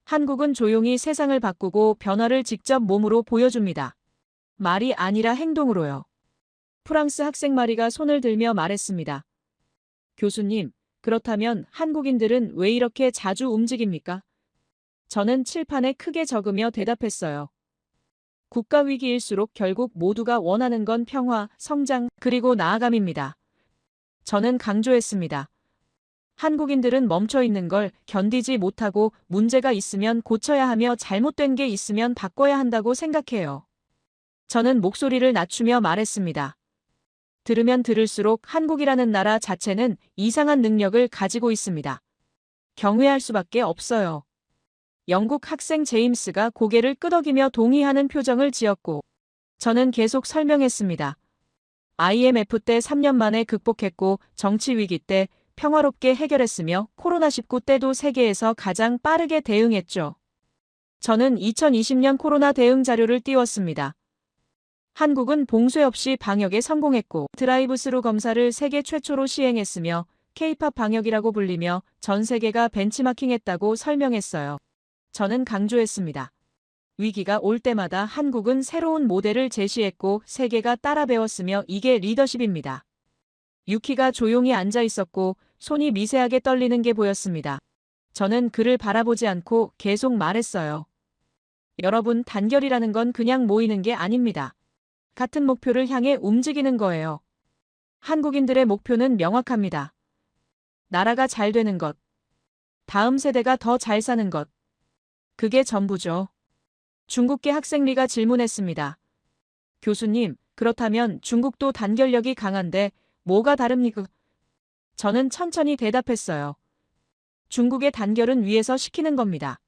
한국은 조용히 세상을 바꾸고 변화를 직접 몸으로 보여줍니다. 말이 아니라 행동으로요. 프랑스 학생 마리가 손을 들며 말했습니다. 교수님, 그렇다면 한국인들은 왜 이렇게 자주 움직입니까? 저는 칠판에 크게 적으며 대답했어요. 국가 위기일수록 결국 모두가 원하는 건 평화, 성장, 그리고 나아감입니다. 저는 강조했습니다. 한국인들은 멈춰 있는 걸 견디지 못하고 문제가 있으면 고쳐야 하며 잘못된 게 있으면 바꿔야 한다고 생각해요. 저는 목소리를 낮추며 말했습니다. 들으면 들을수록 한국이라는 나라 자체는 이상한 능력을 가지고 있습니다. 경외할 수밖에 없어요. 영국 학생 제임스가 고개를 끄덕이며 동의하는 표정을 지었고 저는 계속 설명했습니다. IMF 때 3년 만에 극복했고 정치 위기 때 평화롭게 해결했으며 코로나19 때도 세계에서 가장 빠르게 대응했죠. 저는 2020년 코로나 대응 자료를 띄웠습니다. 한국은 봉쇄 없이 방역에 성공했고 드라이브스루 검사를 세계 최초로 시행했으며 K-팝 방역이라고 불리며 전 세계가 벤치마킹했다고 설명했어요. 저는 강조했습니다. 위기가 올 때마다 한국은 새로운 모델을 제시했고 세계가 따라 배웠으며 이게 리더십입니다. 유키가 조용히 앉아 있었고 손이 미세하게 떨리는 게 보였습니다. 저는 그를 바라보지 않고 계속 말했어요. 여러분, 단결이라는 건 그냥 모이는 게 아닙니다. 같은 목표를 향해 움직이는 거예요. 한국인들의 목표는 명확합니다. 나라가 잘 되는 것. 다음 세대가 더 잘 사는 것. 그게 전부죠. 중국계 학생 리가 질문했습니다. 교수님, 그렇다면 중국도 단결력이 강한데 뭐가 다릅니까? 저는 천천히 대답했어요. 중국의 단결은 위에서 시키는 겁니다.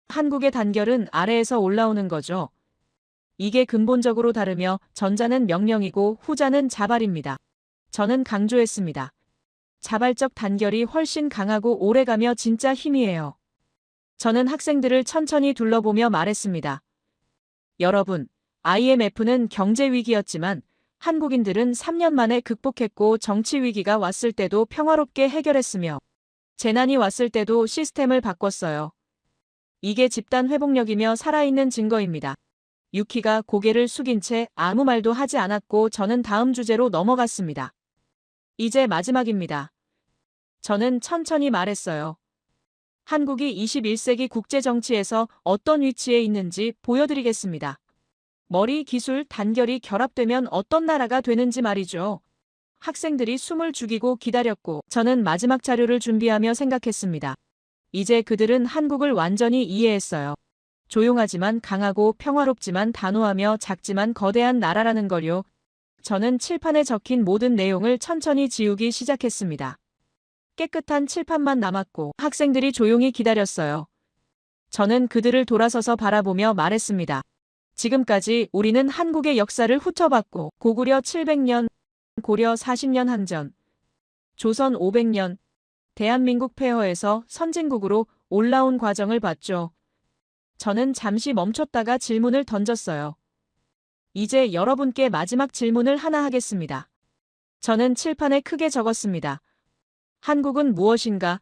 한국의 단결은 아래에서 올라오는 거죠. 이게 근본적으로 다르며 전자는 명령이고 후자는 자발입니다. 저는 강조했습니다. 자발적 단결이 훨씬 강하고 오래가며 진짜 힘이에요. 저는 학생들을 천천히 둘러보며 말했습니다. 여러분, IMF는 경제 위기였지만 한국인들은 3년 만에 극복했고 정치 위기가 왔을 때도 평화롭게 해결했으며 재난이 왔을 때도 시스템을 바꿨어요. 이게 집단 회복력이며 살아있는 증거입니다. 유키가 고개를 숙인 채 아무 말도 하지 않았고 저는 다음 주제로 넘어갔습니다. 이제 마지막입니다. 저는 천천히 말했어요. 한국이 21세기 국제정치에서 어떤 위치에 있는지 보여드리겠습니다. 머리, 기술, 단결이 결합되면 어떤 나라가 되는지 말이죠. 학생들이 숨을 죽이고 기다렸고 저는 마지막 자료를 준비하며 생각했습니다. 이제 그들은 한국을 완전히 이해했어요. 조용하지만 강하고 평화롭지만 단호하며 작지만 거대한 나라라는 걸요. 저는 칠판에 적힌 모든 내용을 천천히 지우기 시작했습니다. 깨끗한 칠판만 남았고 학생들이 조용히 기다렸어요. 저는 그들을 돌아서서 바라보며 말했습니다. 지금까지 우리는 한국의 역사를 훑어봤고 고구려 700년, 고려 40년 한전, 조선 500년, 대한민국 폐허에서 선진국으로 올라온 과정을 봤죠. 저는 잠시 멈췄다가 질문을 던졌어요. 이제 여러분께 마지막 질문을 하나 하겠습니다. 저는 칠판에 크게 적었습니다. 한국은 무엇인가?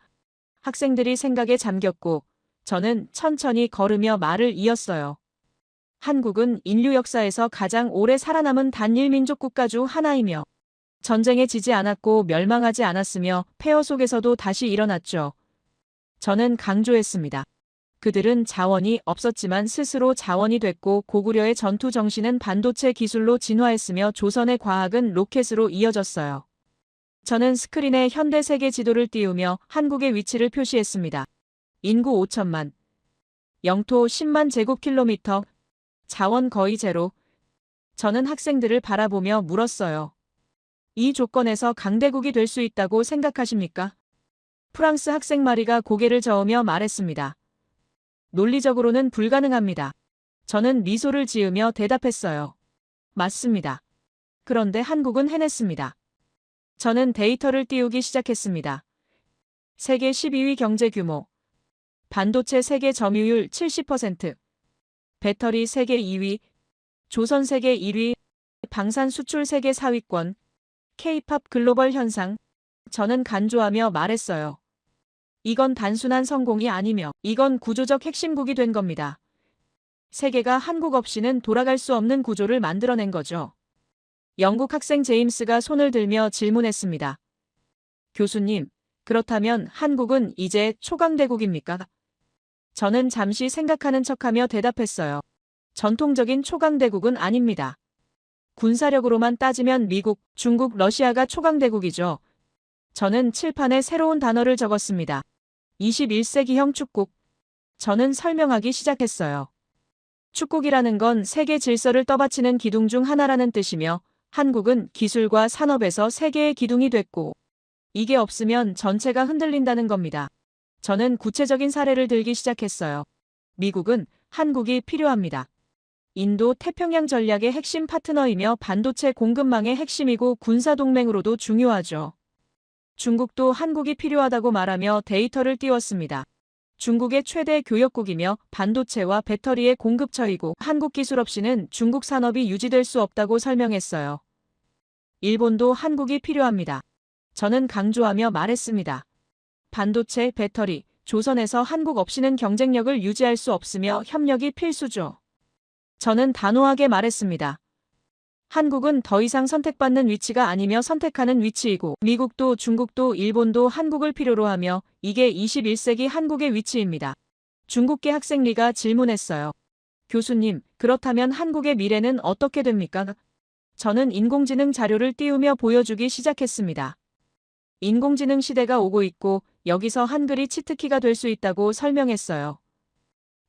학생들이 생각에 잠겼고 저는 천천히 걸으며 말을 이었어요. 한국은 인류 역사에서 가장 오래 살아남은 단일 민족 국가 중 하나이며 전쟁에 지지 않았고 멸망하지 않았으며 폐허 속에서도 다시 일어났죠. 저는 강조했습니다. 그들은 자원이 없었지만 스스로 자원이 됐고 고구려의 전투 정신은 반도체 기술로 진화했으며 조선의 과학은 로켓으로 이어졌어요. 저는 스크린에 현대 세계 지도를 띄우며 한국의 위치를 표시했습니다. 인구 5천만, 영토 10만 제곱킬로미터, 자원 거의 제로. 저는 학생들을 바라보며 물었어요. 이 조건에서 강대국이 될 수 있다고 생각하십니까? 프랑스 학생 마리가 고개를 저으며 말했습니다. 논리적으로는 불가능합니다. 저는 미소를 지으며 대답했어요. 맞습니다. 그런데 한국은 해냈습니다. 저는 데이터를 띄우기 시작했습니다. 세계 12위 경제 규모, 반도체 세계 점유율 70%, 배터리 세계 2위, 조선 세계 1위, 방산 수출 세계 4위권, K-팝 글로벌 현상. 저는 간조하며 말했어요. 이건 단순한 성공이 아니며 이건 구조적 핵심국이 된 겁니다. 세계가 한국 없이는 돌아갈 수 없는 구조를 만들어낸 거죠. 영국 학생 제임스가 손을 들며 질문했습니다. 교수님, 그렇다면 한국은 이제 초강대국입니까? 저는 잠시 생각하는 척하며 대답했어요. 전통적인 초강대국은 아닙니다. 군사력으로만 따지면 미국, 중국, 러시아가 초강대국이죠. 저는 칠판에 새로운 단어를 적었습니다. 21세기형 축국. 저는 설명하기 시작했어요. 축국이라는 건 세계 질서를 떠받치는 기둥 중 하나라는 뜻이며 한국은 기술과 산업에서 세계의 기둥이 됐고 이게 없으면 전체가 흔들린다는 겁니다. 저는 구체적인 사례를 들기 시작했어요. 미국은 한국이 필요합니다. 인도 태평양 전략의 핵심 파트너이며 반도체 공급망의 핵심이고 군사동맹으로도 중요하죠. 중국도 한국이 필요하다고 말하며 데이터를 띄웠습니다. 중국의 최대 교역국이며 반도체와 배터리의 공급처이고 한국 기술 없이는 중국 산업이 유지될 수 없다고 설명했어요. 일본도 한국이 필요합니다. 저는 강조하며 말했습니다. 반도체, 배터리, 조선에서 한국 없이는 경쟁력을 유지할 수 없으며 협력이 필수죠. 저는 단호하게 말했습니다. 한국은 더 이상 선택받는 위치가 아니며 선택하는 위치이고 미국도 중국도 일본도 한국을 필요로 하며 이게 21세기 한국의 위치입니다. 중국계 학생 리가 질문했어요. 교수님, 그렇다면 한국의 미래는 어떻게 됩니까? 저는 인공지능 자료를 띄우며 보여주기 시작했습니다. 인공지능 시대가 오고 있고 여기서 한글이 치트키가 될 수 있다고 설명했어요.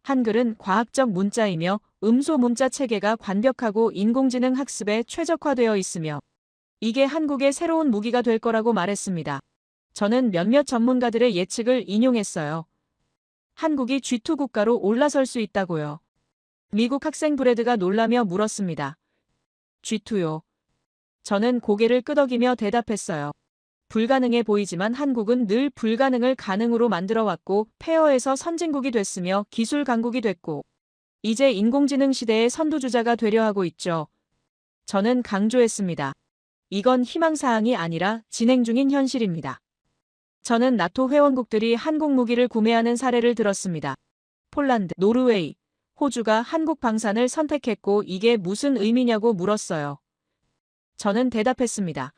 한글은 과학적 문자이며 음소 문자 체계가 완벽하고 인공지능 학습에 최적화되어 있으며 이게 한국의 새로운 무기가 될 거라고 말했습니다. 저는 몇몇 전문가들의 예측을 인용했어요. 한국이 G2 국가로 올라설 수 있다고요. 미국 학생 브래드가 놀라며 물었습니다. G2요. 저는 고개를 끄덕이며 대답했어요. 불가능해 보이지만 한국은 늘 불가능을 가능으로 만들어왔고 페어에서 선진국이 됐으며 기술 강국이 됐고 이제 인공지능 시대의 선두주자가 되려 하고 있죠. 저는 강조했습니다. 이건 희망사항이 아니라 진행 중인 현실입니다. 저는 나토 회원국들이 한국 무기를 구매하는 사례를 들었습니다. 폴란드, 노르웨이, 호주가 한국 방산을 선택했고 이게 무슨 의미냐고 물었어요. 저는 대답했습니다.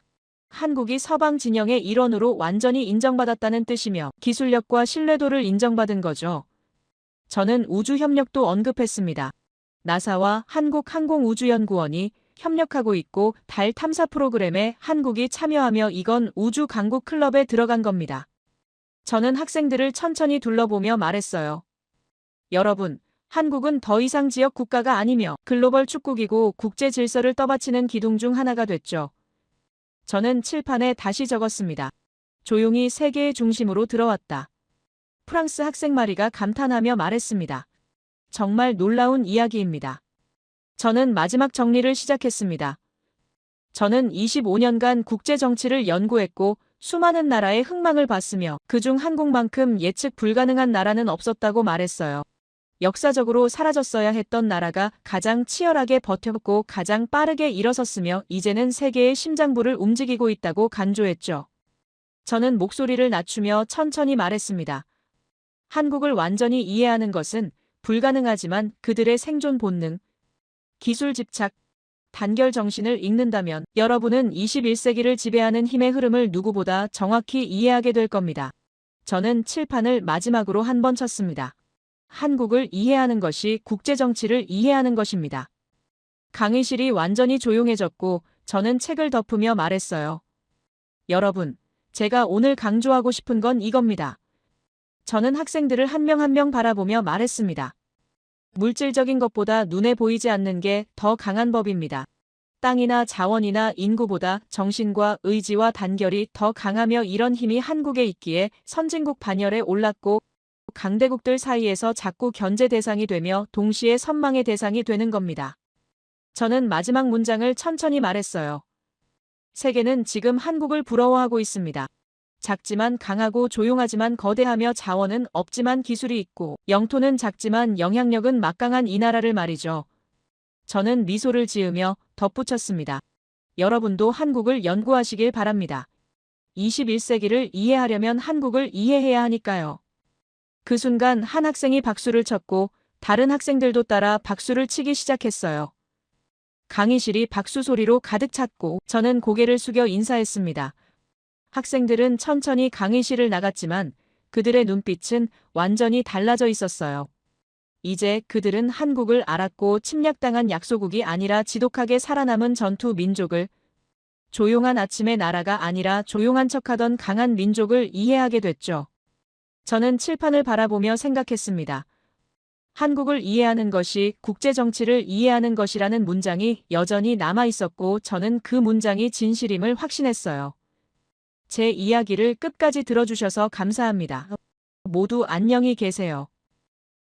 한국이 서방 진영의 일원으로 완전히 인정받았다는 뜻이며 기술력과 신뢰도를 인정받은 거죠. 저는 우주협력도 언급했습니다. 나사와 한국항공우주연구원이 협력하고 있고 달 탐사 프로그램에 한국이 참여하며 이건 우주 강국 클럽에 들어간 겁니다. 저는 학생들을 천천히 둘러보며 말했어요. 여러분, 한국은 더 이상 지역 국가가 아니며 글로벌 축국이고 국제 질서를 떠받치는 기둥 중 하나가 됐죠. 저는 칠판에 다시 적었습니다. 조용히 세계의 중심으로 들어왔다. 프랑스 학생 마리가 감탄하며 말했습니다. 정말 놀라운 이야기입니다. 저는 마지막 정리를 시작했습니다. 저는 25년간 국제 정치를 연구했고 수많은 나라의 흥망을 봤으며 그중 한국만큼 예측 불가능한 나라는 없었다고 말했어요. 역사적으로 사라졌어야 했던 나라가 가장 치열하게 버텼고 가장 빠르게 일어섰으며 이제는 세계의 심장부를 움직이고 있다고 간조했죠. 저는 목소리를 낮추며 천천히 말했습니다. 한국을 완전히 이해하는 것은 불가능하지만 그들의 생존 본능, 기술 집착, 단결 정신을 읽는다면 여러분은 21세기를 지배하는 힘의 흐름을 누구보다 정확히 이해하게 될 겁니다. 저는 칠판을 마지막으로 한 번 쳤습니다. 한국을 이해하는 것이 국제정치를 이해하는 것입니다. 강의실이 완전히 조용해졌고 저는 책을 덮으며 말했어요. 여러분, 제가 오늘 강조하고 싶은 건 이겁니다. 저는 학생들을 한 명 한 명 바라보며 말했습니다. 물질적인 것보다 눈에 보이지 않는 게 더 강한 법입니다. 땅이나 자원이나 인구보다 정신과 의지와 단결이 더 강하며 이런 힘이 한국에 있기에 선진국 반열에 올랐고 강대국들 사이에서 자꾸 견제 대상이 되며 동시에 선망의 대상이 되는 겁니다. 저는 마지막 문장을 천천히 말했어요. 세계는 지금 한국을 부러워하고 있습니다. 작지만 강하고 조용하지만 거대하며 자원은 없지만 기술이 있고 영토는 작지만 영향력은 막강한 이 나라를 말이죠. 저는 미소를 지으며 덧붙였습니다. 여러분도 한국을 연구하시길 바랍니다. 21세기를 이해하려면 한국을 이해해야 하니까요. 그 순간 한 학생이 박수를 쳤고 다른 학생들도 따라 박수를 치기 시작했어요. 강의실이 박수 소리로 가득 찼고 저는 고개를 숙여 인사했습니다. 학생들은 천천히 강의실을 나갔지만 그들의 눈빛은 완전히 달라져 있었어요. 이제 그들은 한국을 알았고 침략당한 약소국이 아니라 지독하게 살아남은 전투 민족을, 조용한 아침의 나라가 아니라 조용한 척하던 강한 민족을 이해하게 됐죠. 저는 칠판을 바라보며 생각했습니다. 한국을 이해하는 것이 국제 정치를 이해하는 것이라는 문장이 여전히 남아 있었고 저는 그 문장이 진실임을 확신했어요. 제 이야기를 끝까지 들어주셔서 감사합니다. 모두 안녕히 계세요.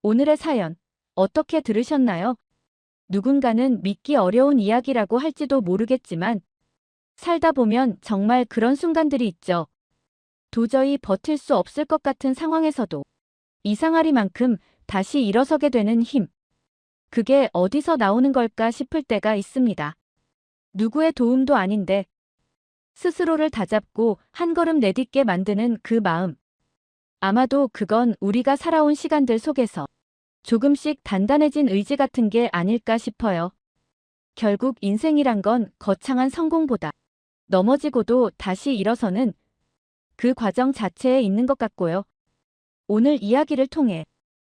오늘의 사연 어떻게 들으셨나요? 누군가는 믿기 어려운 이야기라고 할지도 모르겠지만 살다 보면 정말 그런 순간들이 있죠. 도저히 버틸 수 없을 것 같은 상황에서도 이상하리만큼 다시 일어서게 되는 힘. 그게 어디서 나오는 걸까 싶을 때가 있습니다. 누구의 도움도 아닌데 스스로를 다잡고 한 걸음 내딛게 만드는 그 마음. 아마도 그건 우리가 살아온 시간들 속에서 조금씩 단단해진 의지 같은 게 아닐까 싶어요. 결국 인생이란 건 거창한 성공보다 넘어지고도 다시 일어서는 그 과정 자체에 있는 것 같고요. 오늘 이야기를 통해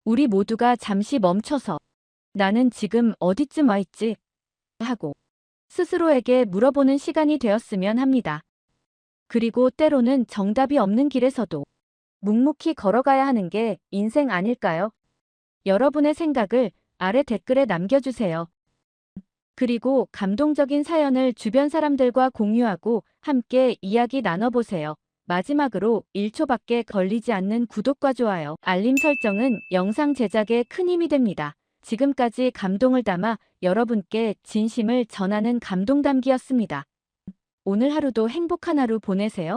우리 모두가 잠시 멈춰서 나는 지금 어디쯤 와 있지? 하고 스스로에게 물어보는 시간이 되었으면 합니다. 그리고 때로는 정답이 없는 길에서도 묵묵히 걸어가야 하는 게 인생 아닐까요? 여러분의 생각을 아래 댓글에 남겨주세요. 그리고 감동적인 사연을 주변 사람들과 공유하고 함께 이야기 나눠보세요. 마지막으로 1초밖에 걸리지 않는 구독과 좋아요, 알림 설정은 영상 제작에 큰 힘이 됩니다. 지금까지 감동을 담아 여러분께 진심을 전하는 감동담기였습니다. 오늘 하루도 행복한 하루 보내세요.